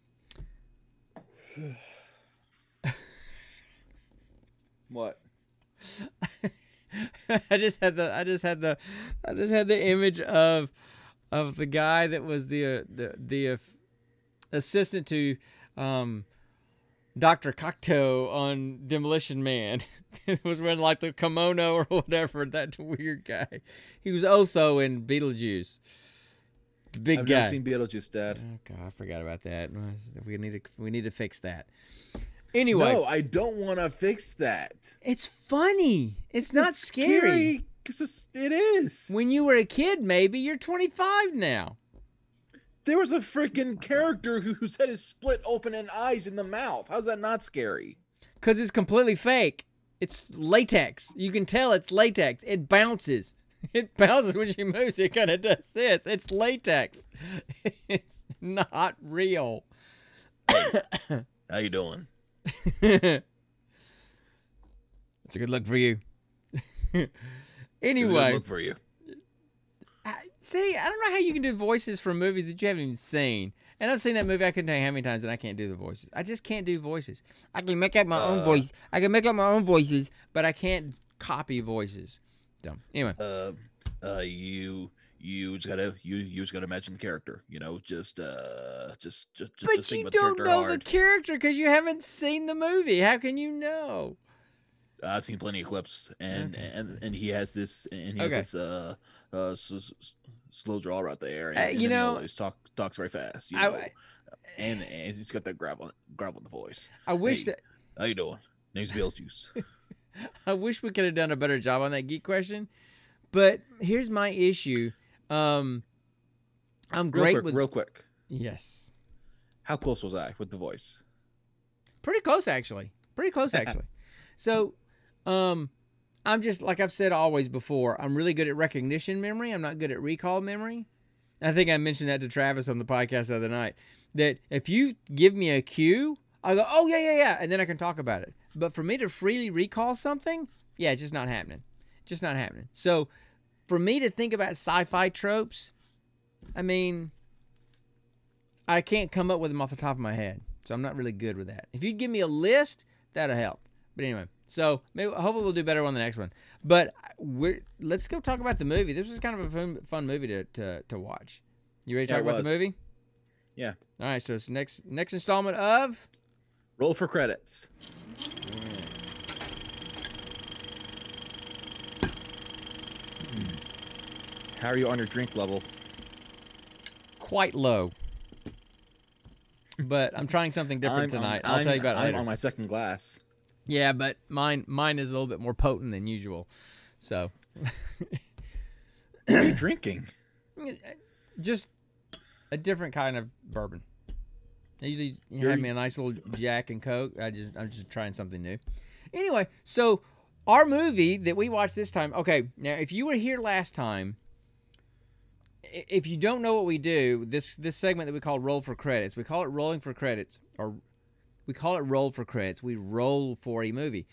What? I just had the image of the guy that was the assistant to Dr. Cocteau on Demolition Man. It was wearing like the kimono or whatever. That weird guy. He was Otho in Beetlejuice. The big guy. I've never seen Beetlejuice, Dad. Oh God, I forgot about that. We need to fix that. Anyway, no, I don't want to fix that. It's funny. It's not scary. Because it is. When you were a kid, maybe. You're 25 now. There was a freaking character whose head is split open and eyes in the mouth. How's that not scary? Because it's completely fake. It's latex. You can tell it's latex. It bounces. It bounces when she moves. It kind of does this. It's latex. It's not real. How you doing? It's a good look for you. Anyway. It's a good look for you. See, I don't know how you can do voices for movies that you haven't even seen. And I've seen that movie, I couldn't tell you how many times, and I can't do the voices. I just can't do voices. I can make up my own voice. I can make up my own voices, but I can't copy voices. So, anyway. You just gotta imagine the character. You know, just But think you about don't the character know hard. the character because you haven't seen the movie. How can you know? I've seen plenty of clips, and he has this, and he has this slow draw right there, and you then know, he always talks very fast, you know, and he's got that grab on the voice. I wish that. How you doing? Name's Beetlejuice. I wish we could have done a better job on that geek question, but here's my issue. I'm great with real quick. Yes. How close was I with the voice? Pretty close, actually. So, I'm just, like I've said always before, I'm really good at recognition memory. I'm not good at recall memory. I think I mentioned that to Travis on the podcast the other night, that if you give me a cue, I'll go, oh, yeah, and then I can talk about it. But for me to freely recall something, yeah, it's just not happening. Just not happening. So, for me to think about sci-fi tropes, I mean, I can't come up with them off the top of my head. So, I'm not really good with that. If you give me a list, that'll help. But anyway, so hopefully we'll do better on the next one. But let's go talk about the movie. This was kind of a fun movie to watch. You ready to talk about the movie? Yeah. All right. So it's next installment of Roll for Credits. How are you on your drink level? Quite low. But I'm trying something different tonight. I'll tell you about it later. I'm on my second glass. Yeah, but mine is a little bit more potent than usual. So, what are you drinking? Just a different kind of bourbon. I usually have me a nice little Jack and Coke. I'm just trying something new. Anyway, so our movie that we watched this time. Okay, now if you were here last time, if you don't know what we do, this segment that we call Roll for Credits, we call it Rolling for Credits, or we call it Roll for Credits. We roll for a movie.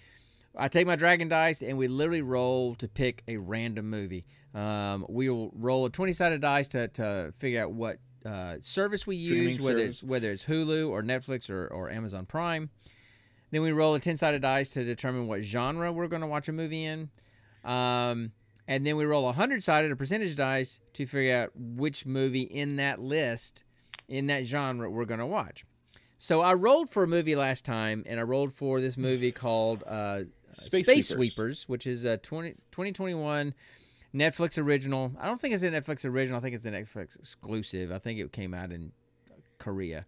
I take my dragon dice, and we literally roll to pick a random movie. We'll roll a 20-sided dice to figure out what service we use, whether it's Hulu or Netflix or Amazon Prime. Then we roll a 10-sided dice to determine what genre we're going to watch a movie in. And then we roll a 100-sided, a percentage dice, to figure out which movie in that list, in that genre, we're going to watch. So I rolled for a movie last time, and I rolled for this movie called Space Sweepers, which is a 2021 Netflix original. I don't think it's a Netflix original. I think it's a Netflix exclusive. I think it came out in Korea.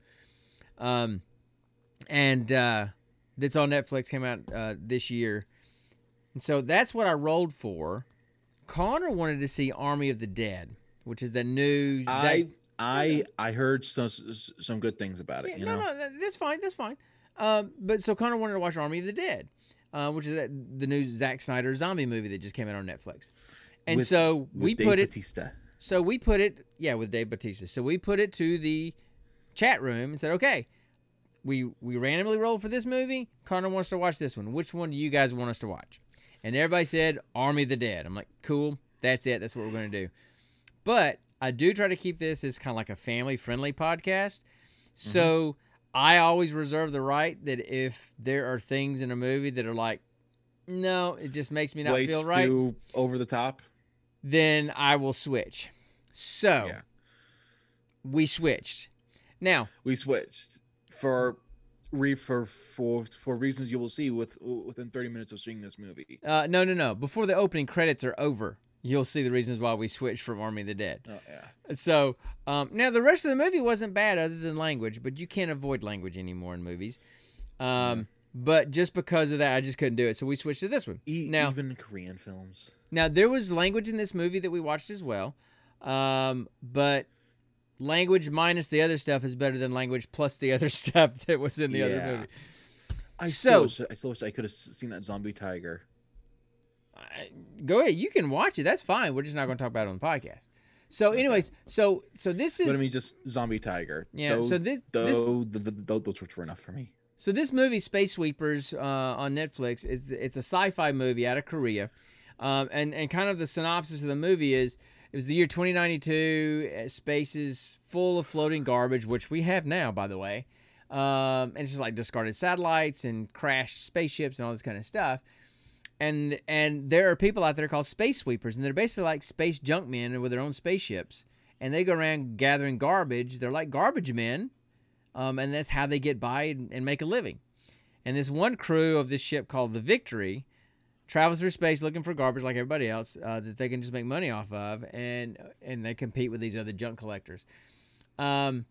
And it's on Netflix, came out this year. And so that's what I rolled for. Connor wanted to see Army of the Dead, which is the new... I heard some good things about it. Yeah, no, that's fine. That's fine. But so Connor wanted to watch Army of the Dead, which is the new Zack Snyder zombie movie that just came out on Netflix. And with we Dave put it. Bautista. So we put it, with Dave Bautista. So we put it to the chat room and said, okay, we randomly rolled for this movie. Connor wants to watch this one. Which one do you guys want us to watch? And everybody said Army of the Dead. I'm like, cool. That's it. That's what we're going to do. But I do try to keep this as kind of like a family-friendly podcast. So I always reserve the right that if there are things in a movie that are like, no, it just makes me not feel right. Too over the top. Then I will switch. So we switched. Now we switched for reasons you will see within 30 minutes of seeing this movie. No. Before the opening credits are over, you'll see the reasons why we switched from Army of the Dead. Oh, yeah. So, now the rest of the movie wasn't bad other than language, but you can't avoid language anymore in movies. But just because of that, I just couldn't do it. So we switched to this one. Even Korean films. Now, there was language in this movie that we watched as well. But language minus the other stuff is better than language plus the other stuff that was in the other movie. I still wish I could have seen that zombie tiger. Go ahead. You can watch it. That's fine. We're just not going to talk about it on the podcast. So, anyways, so this is... But I mean, just zombie tiger. Yeah, those, so those were enough for me. So this movie, Space Sweepers, on Netflix, it's a sci-fi movie out of Korea. And kind of the synopsis of the movie is, it was the year 2092, space is full of floating garbage, which we have now, by the way. And it's just like discarded satellites and crashed spaceships and all this kind of stuff. And there are people out there called space sweepers, and they're basically like space junk men with their own spaceships. And they go around gathering garbage. They're like garbage men, and that's how they get by and make a living. And this one crew of this ship called the Victory travels through space looking for garbage like everybody else that they can just make money off of, and they compete with these other junk collectors. But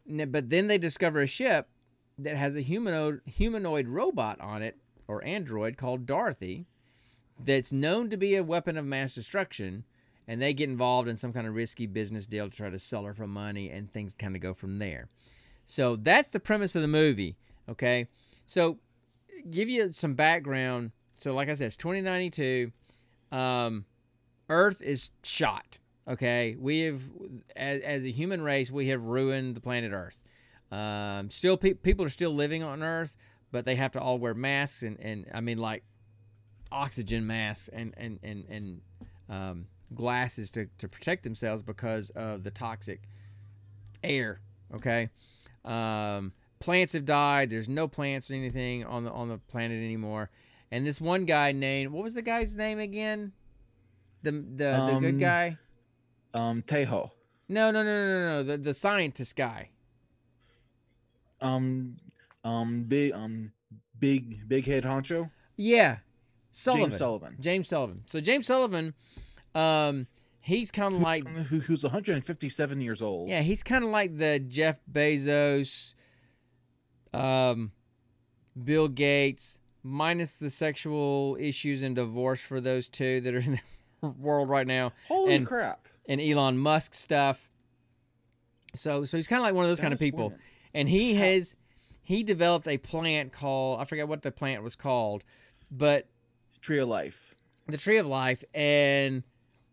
then they discover a ship that has a humanoid robot on it, or android, called Dorothy, that's known to be a weapon of mass destruction, and they get involved in some kind of risky business deal to try to sell her for money, and things kind of go from there. So that's the premise of the movie, okay? So give you some background. So like I said, it's 2092. Earth is shot, okay? We have, as a human race, we have ruined the planet Earth. Still, people are still living on Earth, but they have to all wear masks and I mean, like, oxygen masks and glasses to protect themselves because of the toxic air, okay? Plants have died. There's no plants or anything on the planet anymore. And this one guy named, what was the guy's name again? The good guy? Tejo. No. The scientist guy. Big head honcho. Yeah, Sullivan. James Sullivan. So James Sullivan, he's kind of like who's 157 years old. Yeah, he's kind of like the Jeff Bezos, Bill Gates, minus the sexual issues and divorce for those two that are in the world right now. Holy crap! And Elon Musk stuff. So he's kind of like one of those kind of people, and he developed a plant called, I forget what the plant was called, but Tree of Life. The Tree of Life, and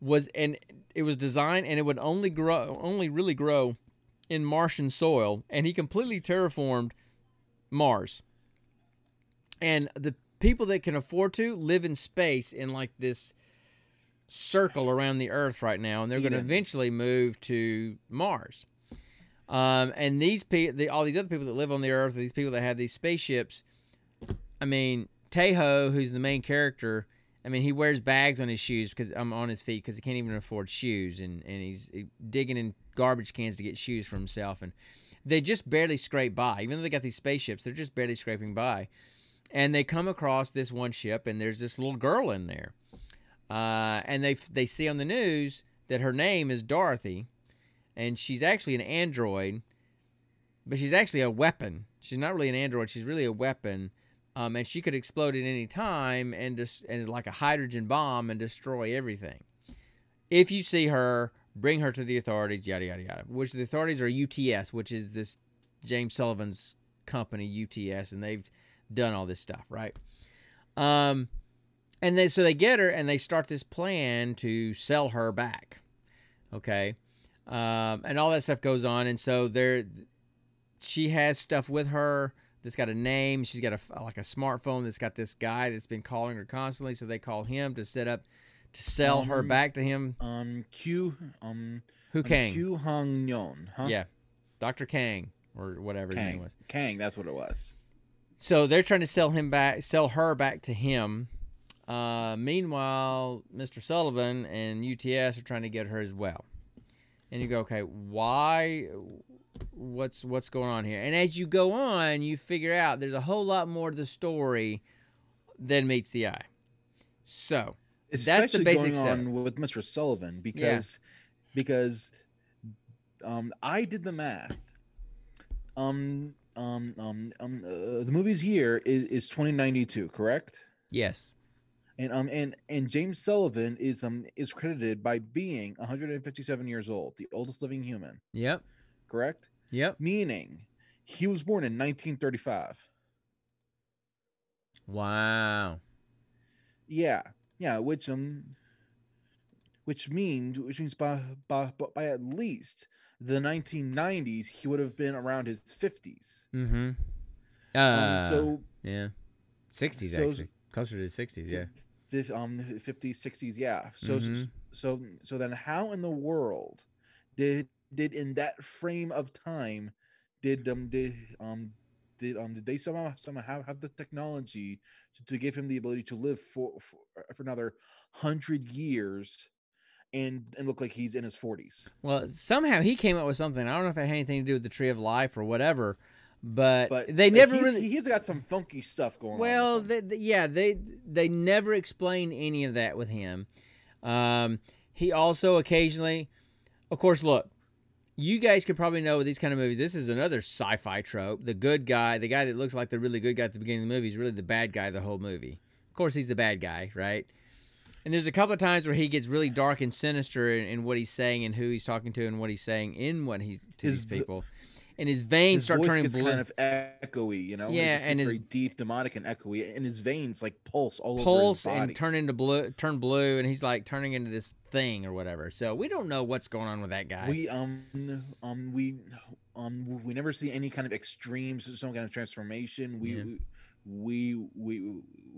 it was designed, and it would only really grow in Martian soil, and he completely terraformed Mars. And the people that can afford to live in space in like this circle around the Earth right now, and they're going to eventually move to Mars. And all these other people that live on the Earth, these people that have these spaceships, I mean, Tejo, who's the main character, I mean, he wears bags on his shoes because on his feet because he can't even afford shoes, and he's digging in garbage cans to get shoes for himself. And they just barely scrape by. Even though they got these spaceships, they're just barely scraping by. And they come across this one ship, and there's this little girl in there. And they see on the news that her name is Dorothy, and she's actually an android, but she's actually a weapon. She's not really an android. She's really a weapon, and she could explode at any time and like a hydrogen bomb and destroy everything. If you see her, bring her to the authorities, yada, yada, yada. Which the authorities are UTS, which is this James Sullivan's company, UTS, and they've done all this stuff, right? And so they get her, and they start this plan to sell her back, okay? And all that stuff goes on, and so she has stuff with her that's got a name. She's got like a smartphone that's got this guy that's been calling her constantly, so they call him to set up to sell her back to him. Q Kang. Q Hong Yon, huh? Yeah, Dr. Kang or whatever his name was. Kang, that's what it was. So they're trying to sell her back to him. Meanwhile, Mr. Sullivan and UTS are trying to get her as well. And you go, okay, why? What's going on here? And as you go on, you figure out there's a whole lot more to the story than meets the eye. So that's the basic going on with Mr. Sullivan because I did the math. The movie's year is 2092, correct? Yes. And James Sullivan is credited by being 157 years old, the oldest living human. Yep. Correct? Yep. Meaning he was born in 1935. Wow. Yeah, which means by at least the 1990s he would have been around his 50s. Mm-hmm. So yeah, 60s actually, closer to the 60s. Yeah. 50s, 60s. Yeah. So Mm-hmm. so then how in the world did in that frame of time did they somehow have the technology to give him the ability to live for another 100 years and look like he's in his 40s? Well, somehow he came up with something. I don't know if it had anything to do with the Tree of Life or whatever, but they never really. He's got some funky stuff going on. Well, they never explain any of that with him. He also occasionally, of course, look. You guys could probably know with these kind of movies, this is another sci-fi trope. The good guy, the guy that looks like the really good guy at the beginning of the movie is really the bad guy the whole movie. Of course, he's the bad guy, right? And there's a couple of times where he gets really dark and sinister in what he's saying and who he's talking to and what he's saying to these people. And his veins start turning blue. Kind of echoey, you know? Yeah, and it's very deep, demonic, and echoey. And his veins like pulse all over his body. And turn blue, and he's like turning into this thing or whatever. So we don't know what's going on with that guy. We never see any kind of extremes, some kind of transformation. We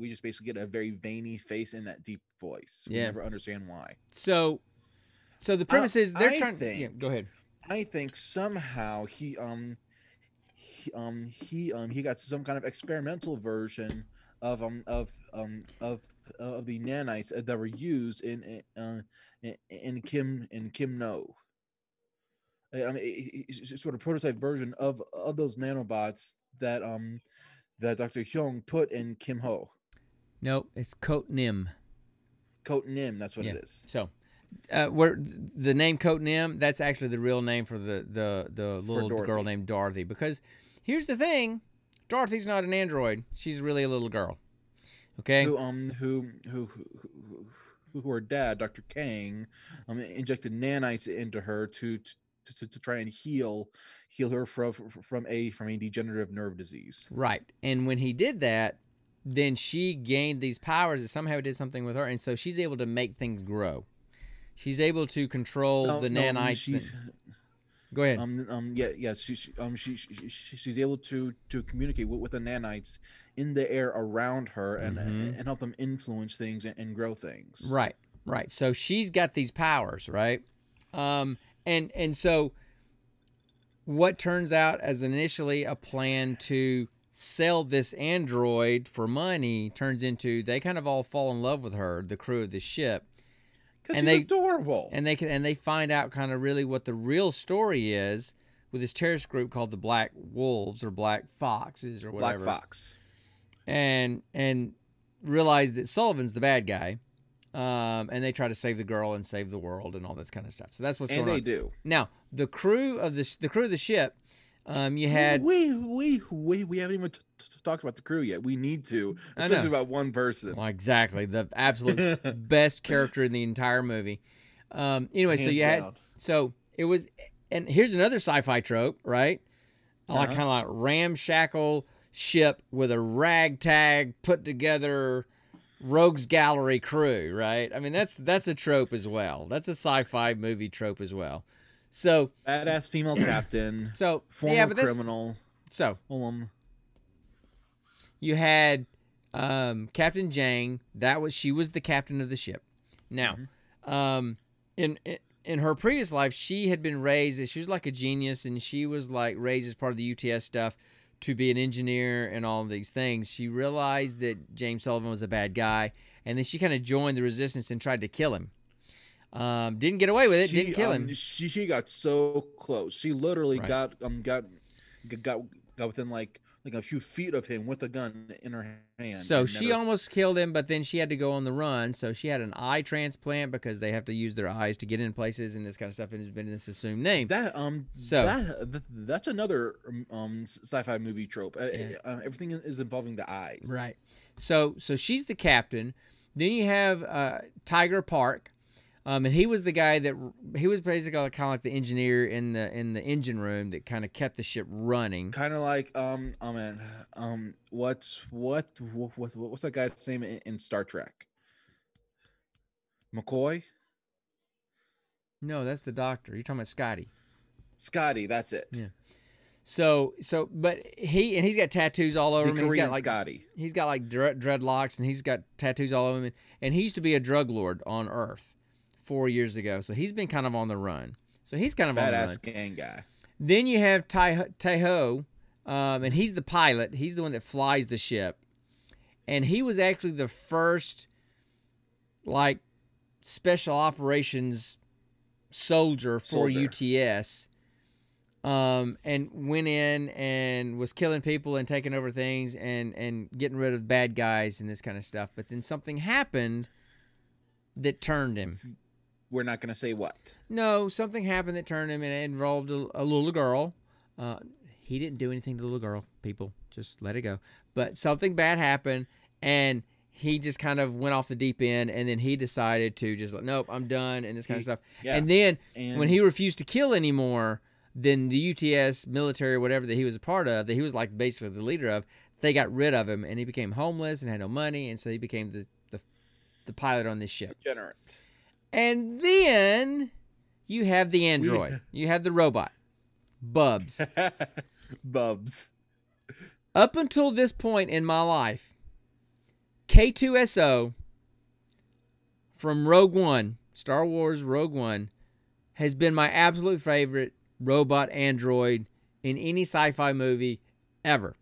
just basically get a very veiny face and that deep voice. We never understand why. So the premise is they're trying. Go ahead. I think somehow he got some kind of experimental version of the nanites that were used in Kim No. I mean, it's sort of prototype version of those nanobots that Dr. Hyung put in Kim Ho. Nope, it's Kot Nim. Kot Nim, that's what it is. So. Where the name Kot Nim, that's actually the real name for the little girl named Dorothy. Because here's the thing, Dorothy's not an android. She's really a little girl. Okay. Who her dad, Dr. Kang, injected nanites into her to try and heal her from a degenerative nerve disease. Right. And when he did that, then she gained these powers that somehow did something with her, and so she's able to make things grow. She's able to control the nanites. Go ahead. She's able to communicate with the nanites in the air around her and help them influence things and grow things. Right. So she's got these powers, right? And so what turns out as initially a plan to sell this android for money turns into they kind of all fall in love with her, the crew of the ship. And she's adorable. And they find out kind of really what the real story is with this terrorist group called the Black Wolves or Black Foxes or whatever. Black Fox. And realize that Sullivan's the bad guy. And they try to save the girl and save the world and all this kind of stuff. So that's what's going on. And they do. Now, the crew of the ship, you had... We haven't even talked about the crew yet. We need to, especially about one person. Well, exactly. The absolute best character in the entire movie. Anyway, so you had... So it was... And here's another sci-fi trope, right? Like kind of like ramshackle ship with a ragtag put together rogues gallery crew, right? I mean, that's a trope as well. That's a sci-fi movie trope as well. So badass female captain. So former criminal. So you had Captain Jang. She was the captain of the ship. Now, in her previous life, she had been raised. She was like a genius, and she was like raised as part of the UTS stuff to be an engineer and all of these things. She realized that James Sullivan was a bad guy, and then she kind of joined the resistance and tried to kill him. Didn't get away with it. Didn't kill him. She got so close. She literally got within like a few feet of him with a gun in her hand. So she almost killed him, but then she had to go on the run. So she had an eye transplant because they have to use their eyes to get in places and this kind of stuff. And it's been this assumed name. That's another sci-fi movie trope. Everything is involving the eyes. Right. So she's the captain. Then you have Tiger Park. And he was the guy he was basically kind of like the engineer in the engine room that kind of kept the ship running. Kind of like what's that guy's name in Star Trek? McCoy? No, that's the doctor. You're talking about Scotty. Scotty, that's it. Yeah. But he's got tattoos all over him. He's got Scotty. He's got like dreadlocks and he's got tattoos all over him. And he used to be a drug lord on Earth 4 years ago, so he's been kind of on the run. So he's kind of on the run. Badass gang guy. Then you have Taeho, and he's the pilot. He's the one that flies the ship, and he was actually the first, like, special operations soldier for UTS, and went in and was killing people and taking over things and getting rid of bad guys and this kind of stuff. But then something happened that turned him. We're not going to say what. No, something happened that turned him, and it involved a little girl. He didn't do anything to the little girl, people. Just let it go. But something bad happened, and he just kind of went off the deep end, and then he decided to just, nope, I'm done, and this kind of stuff. Yeah. And then when he refused to kill anymore, then the UTS military or whatever that he was a part of, that he was like basically the leader of, they got rid of him, and he became homeless and had no money, and so he became the pilot on this ship. Degenerate. And then you have the android. You have the robot. Bubs. Bubs. Up until this point in my life, K2SO from Rogue One, Star Wars Rogue One, has been my absolute favorite robot android in any sci-fi movie ever.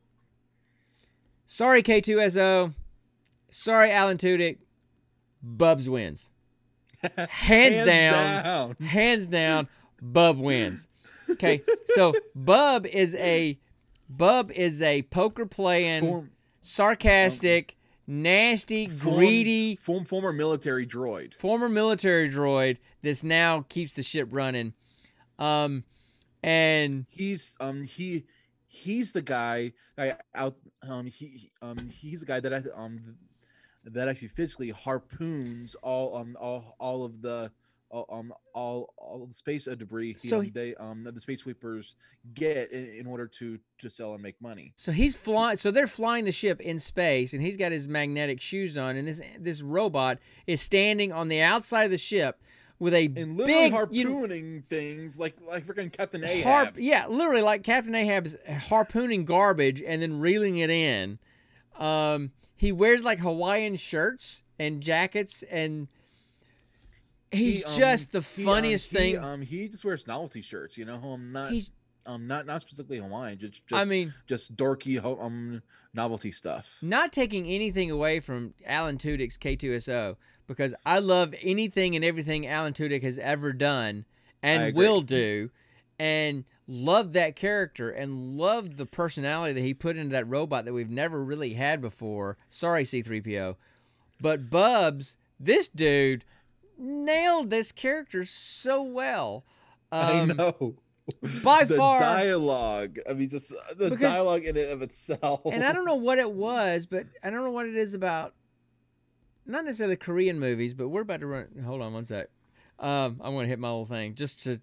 Sorry, K2SO. Sorry, Alan Tudyk. Bubs wins. Hands down, Bub wins. Okay, so Bub is a poker playing, sarcastic, nasty, greedy former military droid. Former military droid that's now keeps the ship running. And he's the guy he's the guy that actually physically harpoons all of the space debris the space sweepers get in order to sell and make money. So he's flying. So they're flying the ship in space, and he's got his magnetic shoes on, and this robot is standing on the outside of the ship with a literally harpooning things like freaking Captain Ahab. Literally like Captain Ahab's harpooning garbage and then reeling it in. He wears like Hawaiian shirts and jackets, and he's just the funniest thing. He just wears novelty shirts, you know. Not specifically Hawaiian, just dorky novelty stuff. Not taking anything away from Alan Tudyk's K2SO, because I love anything and everything Alan Tudyk has ever done and will do. and loved that character and loved the personality that he put into that robot that we've never really had before. Sorry, C-3PO. But Bubs, this dude, nailed this character so well. I know. By the far. Dialogue. I mean, just the dialogue in and of itself. And I don't know what it was, but I don't know what it is about, not necessarily Korean movies, but we're about to run. Hold on one sec. I'm going to hit my little thing just to.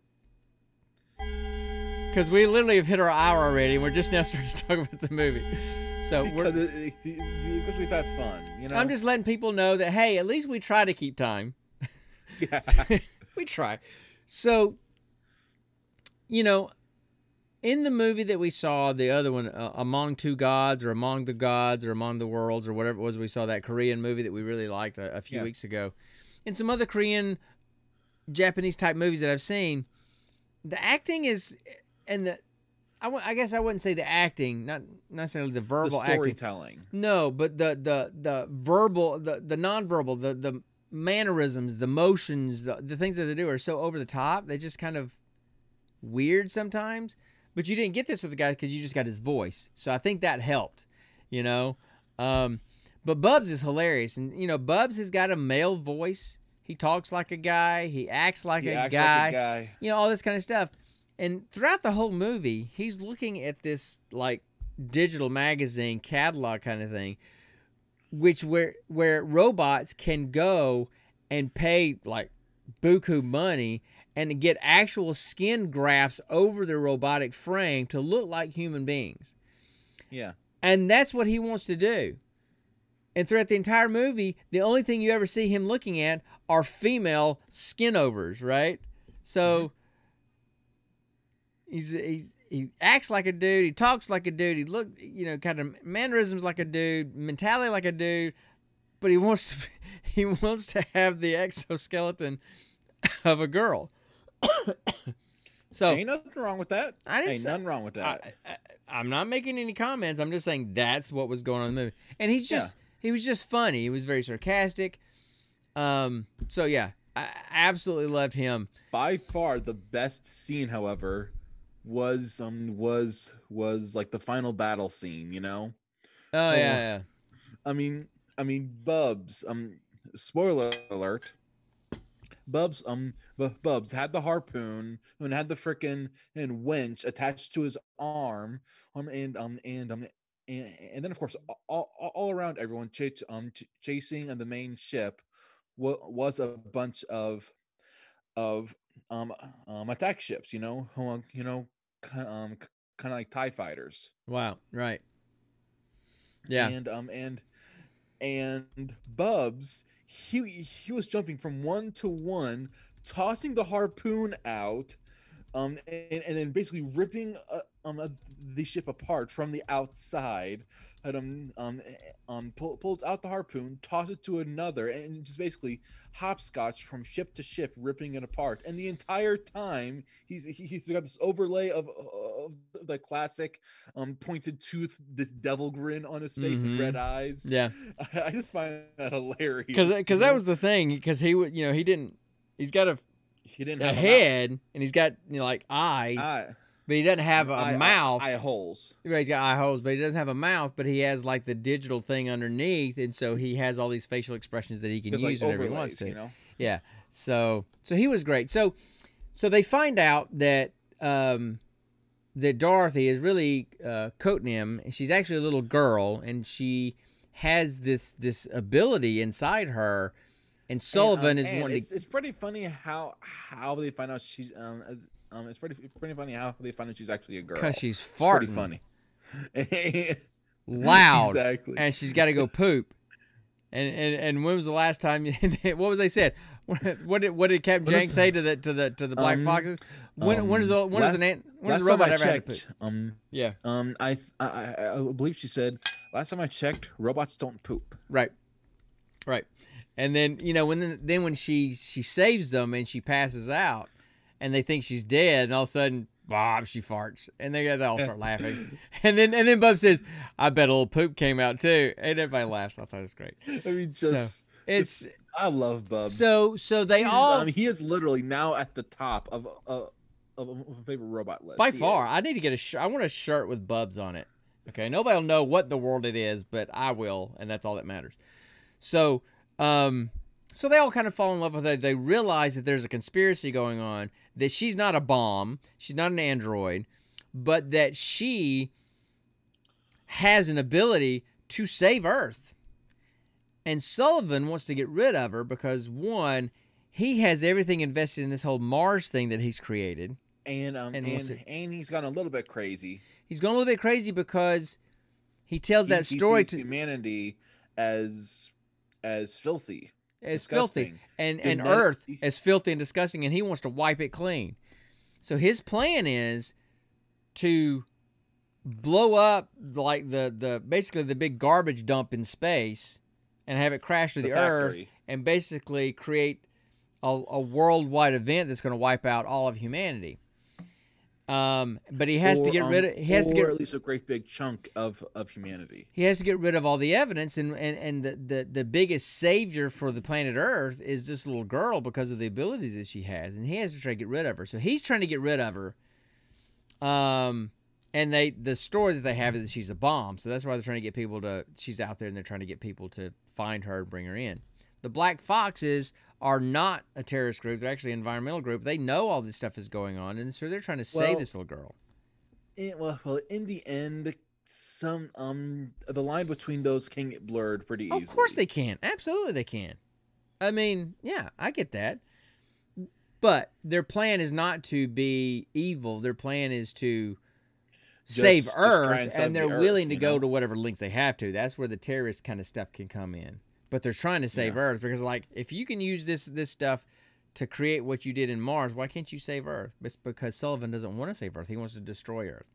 Because we literally have hit our hour already, and we're just now starting to talk about the movie. So because we've had fun, you know. I'm just letting people know that, hey, at least we try to keep time. Yeah. We try. So, you know, in the movie that we saw, the other one, Among Two Gods or Among the Gods or Among the Worlds or whatever it was, we saw that Korean movie that we really liked a few weeks ago. And some other Korean, Japanese type movies that I've seen, the acting is, and I guess I wouldn't say the acting, not necessarily the verbal the acting. storytelling. No, but the verbal, the nonverbal, the mannerisms, the motions, the things that they do are so over the top. They just kind of weird sometimes. But you didn't get this with the guy because you just got his voice. So I think that helped, you know. But Bubs is hilarious. And, you know, Bubs has got a male voice. He talks like a guy. He acts like a guy. You know, all this kind of stuff. And throughout the whole movie, he's looking at this, like, digital magazine catalog kind of thing, where robots can go and pay, like, buku money and get actual skin grafts over the robotic frame to look like human beings. Yeah. And that's what he wants to do. And throughout the entire movie, the only thing you ever see him looking at are female skin overs, right? So he acts like a dude, he talks like a dude, he kind of mannerisms like a dude, mentality like a dude, but he wants to have the exoskeleton of a girl. So ain't nothing wrong with that. Nothing wrong with that. I'm not making any comments. I'm just saying that's what was going on in the movie. And he was just funny. He was very sarcastic. So yeah, I absolutely loved him. By far the best scene, however, was like the final battle scene, you know? Oh yeah. I mean Bubs, spoiler alert. Bubs had the harpoon and had the frickin' winch attached to his arm, and then of course all around everyone chasing the main ship was a bunch of attack ships, kind of like TIE fighters. Wow, right. Yeah. And Bubs, he was jumping from one to one, tossing the harpoon out, and then basically ripping the ship apart from the outside. And pulled out the harpoon, tossed it to another, and just basically hopscotch from ship to ship, ripping it apart. And the entire time, he's got this overlay of the classic pointed tooth, the devil grin on his face and red eyes. Yeah, I just find that hilarious. Because that was the thing. Because he's got a head and he's got like eyes. But he doesn't have a mouth. Eye holes. Right, he's got eye holes, but he doesn't have a mouth, but he has like the digital thing underneath, and so he has all these facial expressions that he can use whenever he wants to. You know? Yeah. So he was great. So they find out that that Dorothy is really Codename. She's actually a little girl, and she has this ability inside her. And Sullivan is wanting to. It's pretty funny how they find out she's it's pretty funny how they find out she's actually a girl. Because she's farting. Pretty funny. Loud. Exactly. And she's got to go poop. And when was the last time? What was they said? What did Captain Jank say to the black foxes? When does the robot ever have to poop? I believe she said last time I checked, robots don't poop. Right. And then when she saves them and she passes out, and they think she's dead, and all of a sudden, Bob, she farts, and they all start laughing, and then Bub says, "I bet a little poop came out too," and everybody laughs. I thought it was great. I mean, I love Bub. So they all. He is literally now at the top of favorite robot list. By He far, is. I need to get a shirt. I want a shirt with Bubs on it. Okay, nobody will know what in the world it is, but I will, and that's all that matters. So, so they all kind of fall in love with her. They realize that there's a conspiracy going on, that she's not a bomb, she's not an android, but that she has an ability to save Earth. And Sullivan wants to get rid of her because, one, he has everything invested in this whole Mars thing that he's created. And he's gone a little bit crazy. He's gone a little bit crazy because he tells that He story sees to humanity as filthy, as disgusting. filthy, and Then Earth as filthy and disgusting, and he wants to wipe it clean. So his plan is to blow up like the basically the big garbage dump in space and have it crash to the Earth factory. and basically create a worldwide event that's going to wipe out all of humanity. But he has to get rid of. He has to get at least a great big chunk of humanity. He has to get rid of all the evidence, and the biggest savior for the planet Earth is this little girl because of the abilities that she has, and he has to try to get rid of her. So he's trying to get rid of her. And the story that they have is that she's a bomb, so that's why they're trying to get people to. She's out there, and they're trying to get people to find her and bring her in. The Black Foxes are not a terrorist group; they're actually an environmental group. They know all this stuff is going on, and so they're trying to save this little girl. Well, in the end, some the line between those can get blurred pretty easily. Of course they can. Absolutely they can. I mean, yeah, I get that. But their plan is not to be evil. Their plan is to save Earth, and they're willing to go to whatever lengths they have to. That's where the terrorist kind of stuff can come in. But they're trying to save Earth because, like, if you can use this stuff to create what you did in Mars, why can't you save Earth? It's because Sullivan doesn't want to save Earth. He wants to destroy Earth.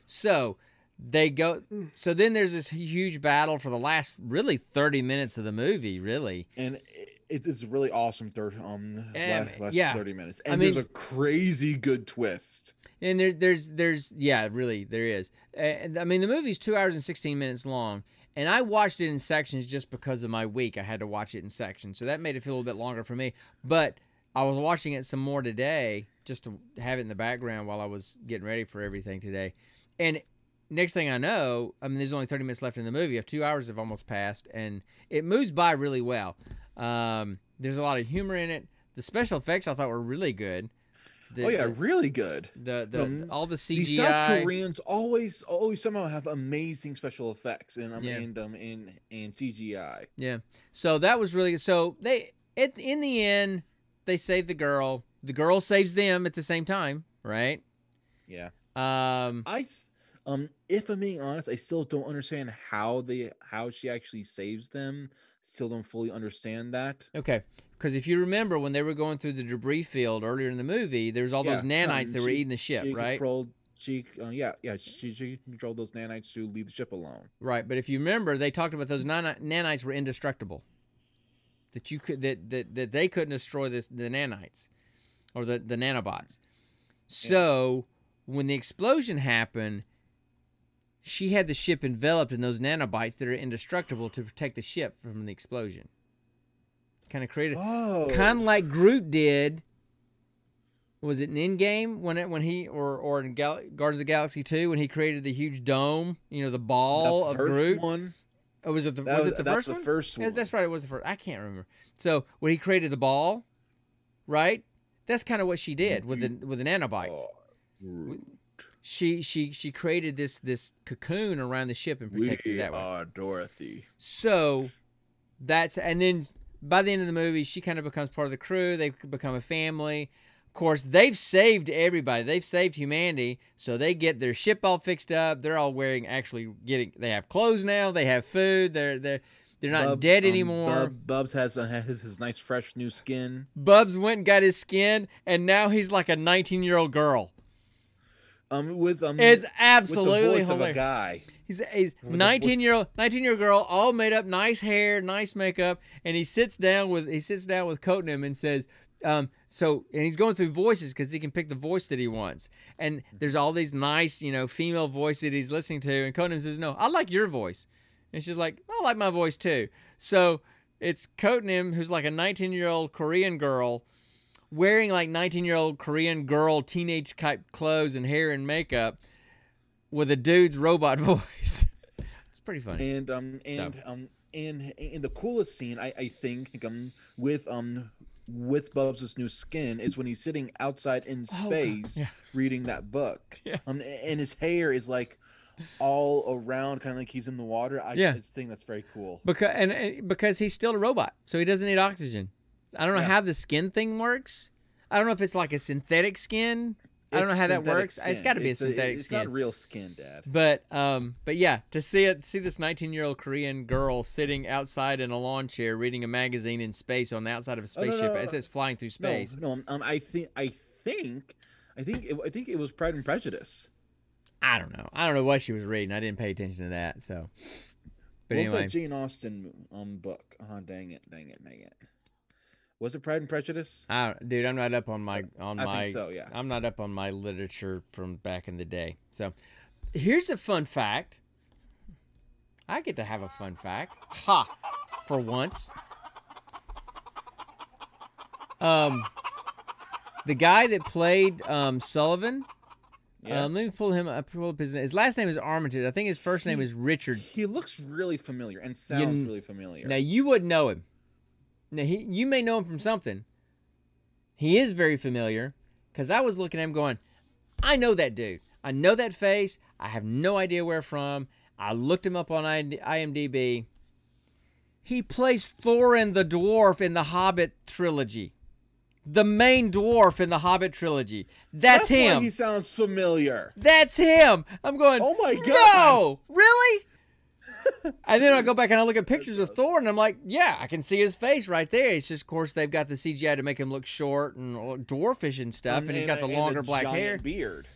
So they go. So then there's this huge battle for the last really 30 minutes of the movie, really. And it's really awesome. Last yeah. 30 minutes, and there's a crazy good twist. And there's yeah, really there is. I mean, the movie's 2 hours and 16 minutes long. And I watched it in sections just because of my week. I had to watch it in sections. So that made it feel a little bit longer for me. But I was watching it some more today just to have it in the background while I was getting ready for everything today. And next thing I know, I mean, there's only 30 minutes left in the movie. 2 hours have almost passed. And it moves by really well. There's a lot of humor in it. The special effects I thought were really good. Really good. All the CGI. The South Koreans always somehow have amazing special effects and CGI. Yeah. So that was really good. So in the end, they save the girl. The girl saves them at the same time, right? Yeah. If I'm being honest, I still don't understand how she actually saves them. Still don't fully understand that. Okay, because if you remember when they were going through the debris field earlier in the movie, there's all those nanites that were eating the ship, right? She controlled those nanites to leave the ship alone. Right, but if you remember, they talked about those nanites were indestructible. That they couldn't destroy the nanites or the nanobots. So when the explosion happened, she had the ship enveloped in those nanobites that are indestructible to protect the ship from the explosion. Kind of created, kind of like Groot did. Was it in Endgame when he or in Guardians of the Galaxy 2 when he created the huge dome? You know, the ball of Groot. One. Oh, was it the first one? The first one. Yeah, that's right. It was the first. I can't remember. So when he created the ball, right? That's kind of what she did with the nanobites. She created this cocoon around the ship and protected it that way. We are Dorothy. So and then by the end of the movie, she kind of becomes part of the crew. They become a family. Of course, they've saved everybody. They've saved humanity. So they get their ship all fixed up. They're all they have clothes now. They have food. They're not dead anymore. Bubs has his nice fresh new skin. Bubs went and got his skin, and now he's like a 19-year-old girl. It's absolutely with the voice hilarious. of a guy. He's 19-year-old girl, all made up, nice hair, nice makeup, and he sits down with Codenham and says, and he's going through voices because he can pick the voice that he wants. And there's all these nice, female voices that he's listening to, and Codenham says, "No, I like your voice." And she's like, "I like my voice too." So it's Codenham, who's like a 19-year-old Korean girl, wearing like 19-year-old Korean girl teenage type clothes and hair and makeup with a dude's robot voice. It's pretty funny. And the coolest scene I think with Bubs' new skin is when he's sitting outside in space reading that book. Yeah. And his hair is like all around, kind of like he's in the water. I just think that's very cool. Because he's still a robot, so he doesn't need oxygen. I don't know how the skin thing works. I don't know if it's like a synthetic skin. I don't know how that works. Skin. It's got to be a synthetic skin. It's not real skin, Dad. But yeah, to see this 19-year-old Korean girl sitting outside in a lawn chair reading a magazine in space on the outside of a spaceship as it's flying through space. I think it was Pride and Prejudice. I don't know. I don't know what she was reading. I didn't pay attention to that. So, but What's anyway, that Jane Austen book? Oh, dang it. Was it Pride and Prejudice? Dude, I'm not up on my I think so, yeah. I'm not up on my literature from back in the day. So, here's a fun fact. I get to have a fun fact. Ha! For once. The guy that played Sullivan. Yeah. Let me pull up his name. His last name is Armitage. I think his first name is Richard. He looks really familiar and sounds really familiar. Now, you wouldn't know him. Now, you may know him from something. He is very familiar, because I was looking at him going, I know that dude. I know that face. I have no idea where from. I looked him up on IMDb. He plays Thorin the Dwarf in the Hobbit trilogy. The main dwarf in the Hobbit trilogy. That's him. Why he sounds familiar. That's him. I'm going, oh my God. No! Really? And then I go back and I look at pictures of Thor, and I'm like, yeah, I can see his face right there. It's just, of course, they've got the CGI to make him look short and dwarfish and stuff, and he's got the longer black hair. Beard.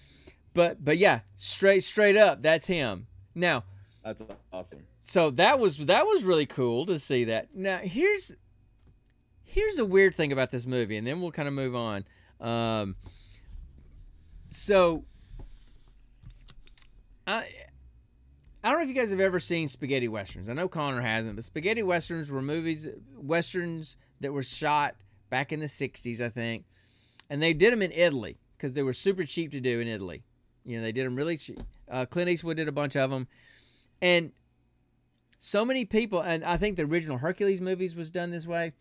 But yeah, straight up, that's him. Now, that's awesome. So that was really cool to see that. Now here's a weird thing about this movie, and then we'll kind of move on. So I don't know if you guys have ever seen spaghetti westerns. I know Connor hasn't, but spaghetti westerns were westerns that were shot back in the 60s, I think. And they did them in Italy because they were super cheap to do in Italy. You know, they did them really cheap. Clint Eastwood did a bunch of them. And so many people, and I think the original Hercules movies was done this way,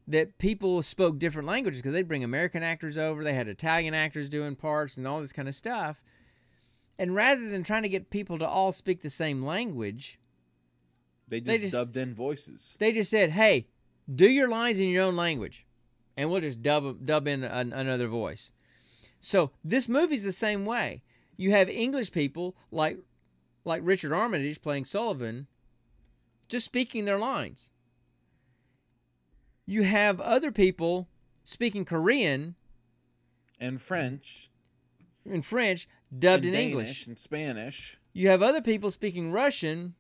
that people spoke different languages because they'd bring American actors over. They had Italian actors doing parts and all this kind of stuff. And rather than trying to get people to all speak the same language, they just dubbed in voices. They just said, hey, do your lines in your own language, and we'll just dub in another voice. So this movie's the same way. You have English people like Richard Armitage playing Sullivan just speaking their lines. You have other people speaking Korean and French. Dubbed in Danish, English and Spanish. You have other people speaking Russian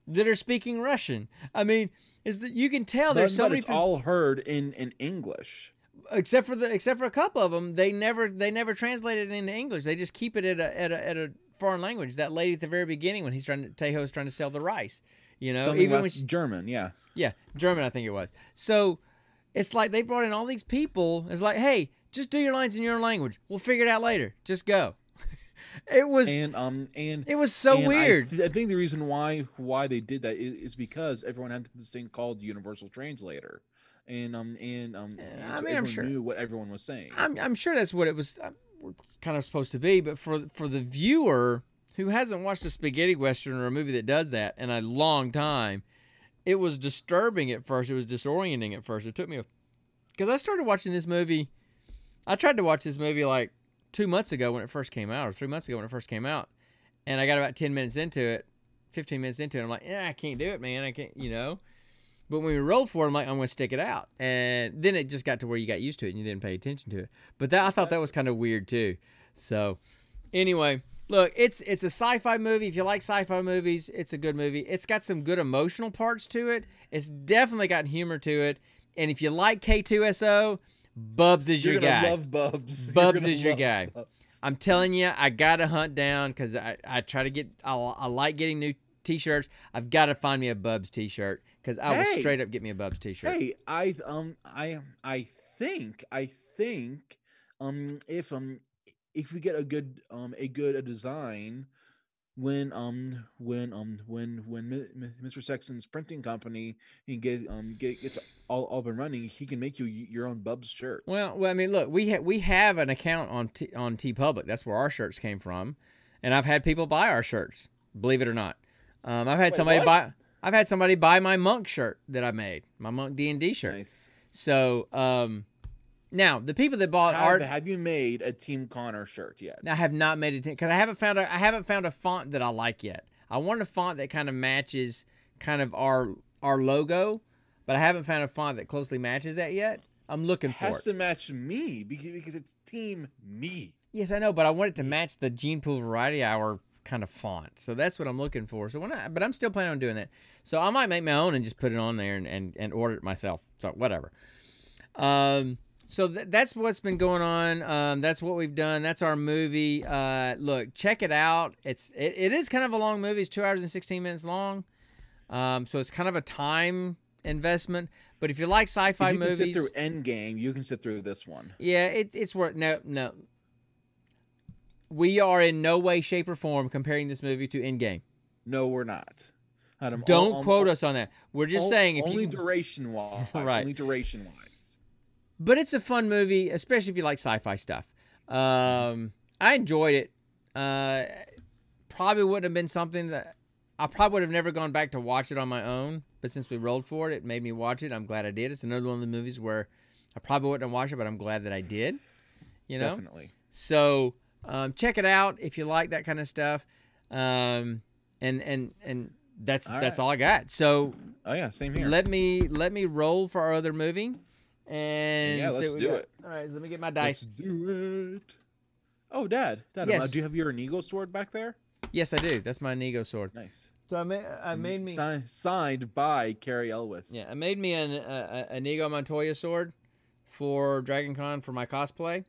that are speaking Russian. I mean, you can tell there's so many. It's all heard in English, except for a couple of them. They never translated it into English. They just keep it at a foreign language. That lady at the very beginning when Tejo's trying to sell the rice. You know, something even when German, yeah, German, I think it was. So it's like they brought in all these people. It's like, hey, just do your lines in your own language. We'll figure it out later. Just go. It was it was so weird. I think the reason why they did that is because everyone had this thing called Universal Translator, and so everyone knew what everyone was saying. I'm sure that's what it was kind of supposed to be, but for the viewer who hasn't watched a spaghetti western or a movie that does that in a long time, it was disturbing at first. It was disorienting at first. It took me because I started watching this movie. I tried to watch this movie like 2 months ago when it first came out, or 3 months ago when it first came out, and I got about 10 minutes into it, 15 minutes into it, I'm like, yeah, I can't do it, man. I can't, you know. But when we rolled for it, I'm like, I'm going to stick it out. And then it just got to where you got used to it and you didn't pay attention to it. But I thought that was kind of weird too. So anyway, look, it's a sci-fi movie. If you like sci-fi movies, it's a good movie. It's got some good emotional parts to it. It's definitely got humor to it. And if you like K2SO, Bubs is your guy. You're gonna love Bubs. Bubs is your guy. Bubs. I'm telling you, I gotta hunt down because I try to get. I like getting new T-shirts. I've got to find me a Bubs T-shirt because I will straight up get me a Bubs T-shirt. Hey, I think, if we get a good design when Mr. Sexton's printing company gets all up and running, he can make you your own Bubs shirt. Well, I mean, look, we have an account on TeePublic. That's where our shirts came from, and I've had people buy our shirts. Believe it or not, I've had somebody buy my Monk shirt that I made, my Monk D&D shirt. Nice. So now the people that bought have you made a Team Connor shirt yet? I have not made it because I haven't found a font that I like yet. I want a font that kind of matches kind of our logo, but I haven't found a font that closely matches that yet. I'm looking for it. It has to match me because it's Team Me. Yes, I know, but I want it to match the Gene Pool Variety Hour kind of font. So that's what I'm looking for. So but I'm still planning on doing that. So I might make my own and just put it on there and order it myself. So whatever. So that's what's been going on. That's what we've done. That's our movie. Look, check it out. It is kind of a long movie. It's 2 hours and 16 minutes long. So it's kind of a time investment. But if you like sci-fi movies, if you can sit through Endgame, you can sit through this one. Yeah, it's worth. No. We are in no way, shape, or form comparing this movie to Endgame. No, we're not. Don't quote us on that. We're just saying if only duration wise. Right. Only duration wise. But it's a fun movie, especially if you like sci-fi stuff. I enjoyed it. Probably wouldn't have been something that I probably would have never gone back to watch it on my own. But since we rolled for it, it made me watch it. I'm glad I did. It's another one of the movies where I probably wouldn't have watched it, but I'm glad that I did. You know? Definitely. So check it out if you like that kind of stuff. And that's all I got. So oh yeah, same here. Let me roll for our other movie. And yeah, let's do it. All right, let me get my dice. Let's do it. Oh, Dad, yes. Do you have your Inigo sword back there? Yes, I do. That's my Inigo sword. Nice. So I made me signed by Carrie Elwes. Yeah, I made me an Inigo Montoya sword for Dragon Con for my cosplay,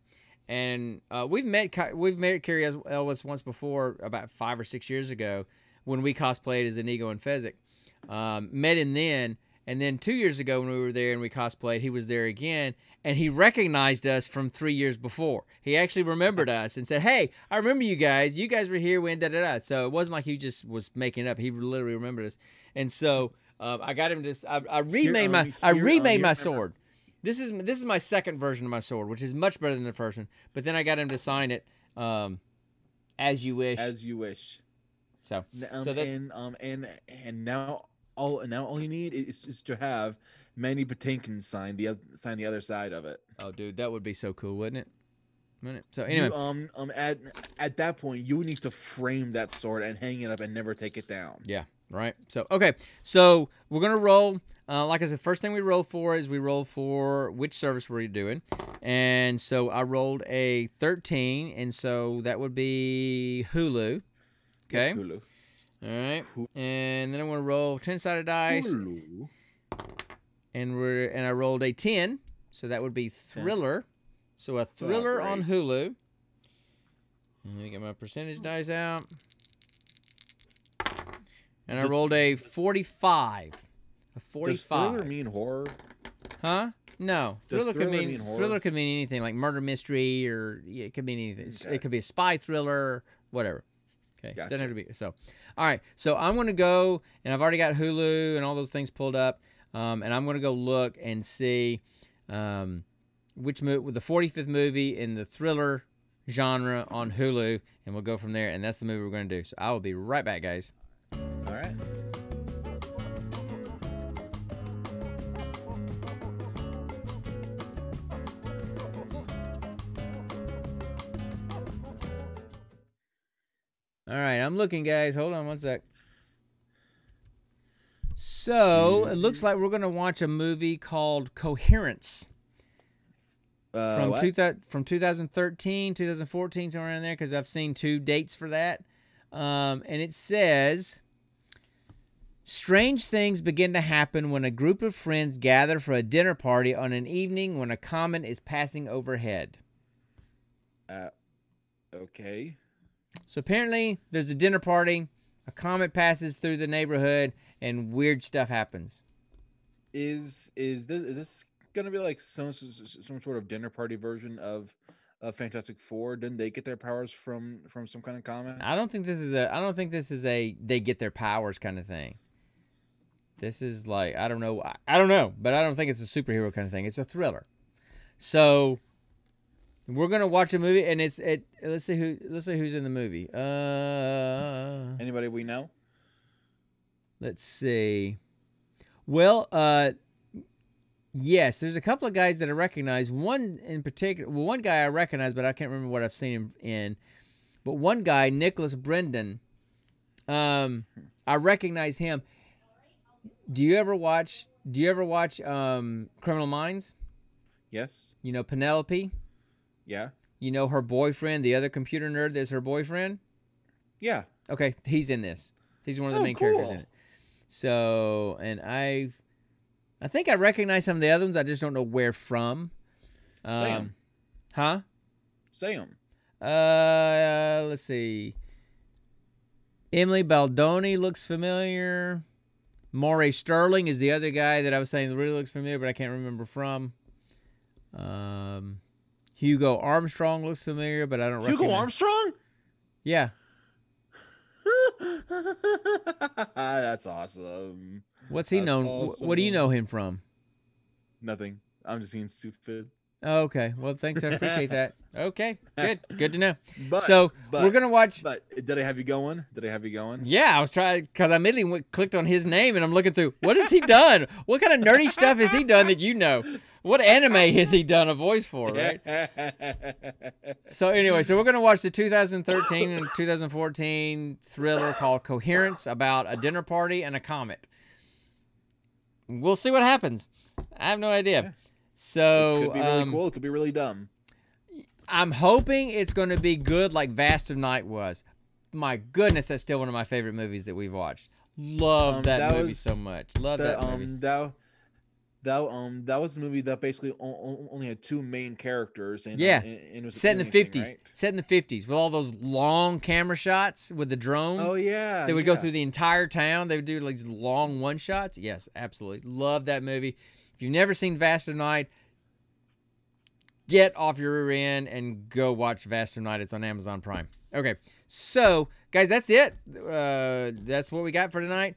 and we've met Carrie Elwes once before, about 5 or 6 years ago, when we cosplayed as Inigo and Fezzik. Met him then. And then 2 years ago when we were there and we cosplayed, he was there again, and he recognized us from 3 years before. He actually remembered us and said, "Hey, I remember you guys. You guys were here when da-da-da." So it wasn't like he just was making it up. He literally remembered us. And so I got him to. I remade my sword. This is my second version of my sword, which is much better than the first one. But then I got him to sign it, as you wish. As you wish. So that's and now. All you need is to have Mandy Patinkin sign the other side of it. Oh, dude, that would be so cool, wouldn't it? So anyway, at that point, you would need to frame that sword and hang it up and never take it down. Yeah, right. So okay, so we're gonna roll. Like I said, first thing we roll for which service we're doing, and so I rolled a 13, and so that would be Hulu. Okay. Yes, Hulu. All right, and then I'm gonna roll 10-sided dice, and I rolled a 10, so that would be Thriller. So a Thriller on Hulu. Let me get my percentage dice out, and I rolled a 45. A 45. Does Thriller mean horror? Huh? No, Thriller could mean horror? Thriller could mean anything, like murder mystery, or it could mean anything. Okay. It could be a spy thriller, whatever. Okay, gotcha. Doesn't have to be so. All right, so I'm gonna go, and I've already got Hulu and all those things pulled up, and I'm gonna go look and see which movie, the 45th movie in the thriller genre on Hulu, and we'll go from there. And that's the movie we're gonna do. So I will be right back, guys. All right. All right, I'm looking, guys. Hold on one sec. So it looks like we're going to watch a movie called Coherence from 2013, 2014, somewhere in there, because I've seen 2 dates for that. And it says, strange things begin to happen when a group of friends gather for a dinner party on an evening when a comet is passing overhead. Okay. So apparently there's a dinner party, a comet passes through the neighborhood, and weird stuff happens. Is this gonna be like some sort of dinner party version of Fantastic Four? Didn't they get their powers from some kind of comic? I don't think this is a. I don't think this is a. They get their powers kind of thing. This is like I don't know. I don't know, but I don't think it's a superhero kind of thing. It's a thriller. So we're gonna watch a movie, and it's it. Let's see who's in the movie. Anybody we know? Let's see. Well, yes, there's a couple of guys that I recognize. One in particular, well, one guy I recognize, but I can't remember what I've seen him in. But one guy, Nicholas Brendan, I recognize him. Do you ever watch Criminal Minds? Yes. You know Penelope? Yeah. You know her boyfriend, the other computer nerd that's her boyfriend? Yeah. Okay, he's in this. He's one of the main cool. characters in it. So, and I think I recognize some of the other ones. I just don't know where from. Sam. Huh? Say 'em. Let's see. Emily Baldoni looks familiar. Maury Sterling is the other guy that I was saying really looks familiar, but I can't remember from. Hugo Armstrong looks familiar, but I don't recognize. Hugo Armstrong? Yeah. That's awesome. What's he That's known? awesome. What do you know him from? Nothing. I'm just being stupid. Oh, okay. Well, thanks. I appreciate that. Okay. Good. Good to know. But, So we're gonna watch. But did I have you going? Yeah, I was trying because I immediately clicked on his name and I'm looking through. What has he done? What kind of nerdy stuff has he done that you know? What anime has he done a voice for? Right. So anyway, so we're gonna watch the 2013 and 2014 thriller called Coherence about a dinner party and a comet. We'll see what happens. I have no idea. Yeah. So it could be really cool. It could be really dumb. I'm hoping it's going to be good like Vast of Night was. My goodness, that's still one of my favorite movies that we've watched. Love that movie so much. Love that movie. That was a movie that basically only had two main characters. And, yeah, and it was set in the anything, 50s. right? Set in the 50s with all those long camera shots with the drone. Oh yeah, they would go through the entire town. They would do like these long one shots. Yes, absolutely. Love that movie. If you've never seen Vast of Night, get off your rear end and go watch Vast of Night. It's on Amazon Prime. Okay, so guys, that's it. That's what we got for tonight.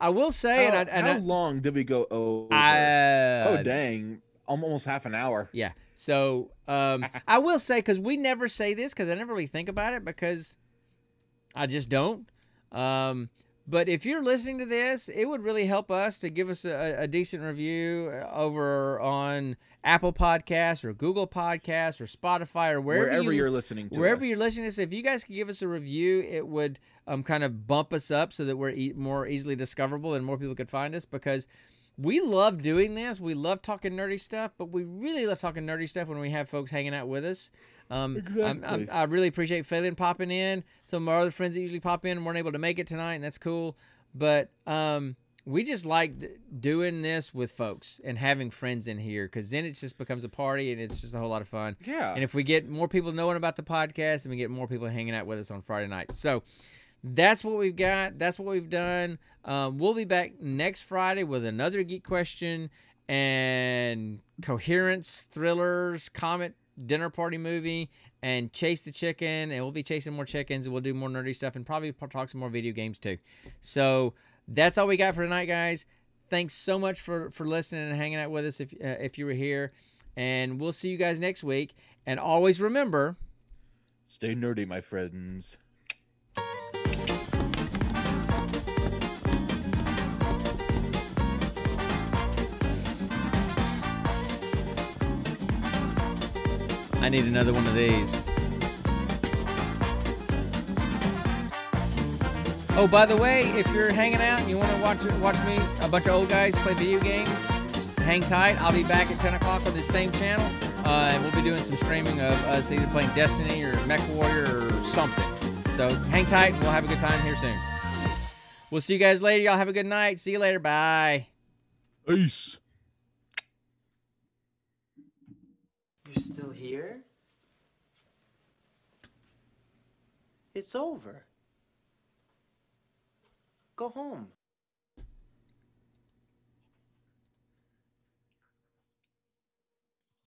I will say, how long did we go over? Oh dang, almost half an hour. Yeah. So I will say, because we never say this, because I never really think about it, because I just don't. But if you're listening to this, it would really help us to give us a decent review over on Apple Podcasts or Google Podcasts or Spotify or wherever you're listening to wherever us. You're listening to this. If you guys could give us a review, it would kind of bump us up so that we're more easily discoverable and more people could find us, because we love doing this. We love talking nerdy stuff, but we really love talking nerdy stuff when we have folks hanging out with us. Exactly. I really appreciate Phelan popping in. Some of our other friends that usually pop in weren't able to make it tonight, and that's cool. But we just like doing this with folks and having friends in here, because then it just becomes a party and it's just a whole lot of fun. Yeah. And if we get more people knowing about the podcast, and we get more people hanging out with us on Friday nights. So that's what we've got. That's what we've done. We'll be back next Friday with another geek question and coherence, thrillers, comet, dinner party movie, and Chase the Chicken, and we'll be chasing more chickens, and we'll do more nerdy stuff and probably talk some more video games too. So that's all we got for tonight, guys. Thanks so much for listening and hanging out with us if you were here, and we'll see you guys next week. And always remember, stay nerdy, my friends. I need another one of these. Oh, by the way, if you're hanging out and you want to watch me, a bunch of old guys play video games, hang tight. I'll be back at 10 o'clock on this same channel, and we'll be doing some streaming of us either playing Destiny or Mech Warrior or something. So hang tight, and we'll have a good time here soon. We'll see you guys later. Y'all have a good night. See you later. Bye. Peace. You're still here? It's over. Go home.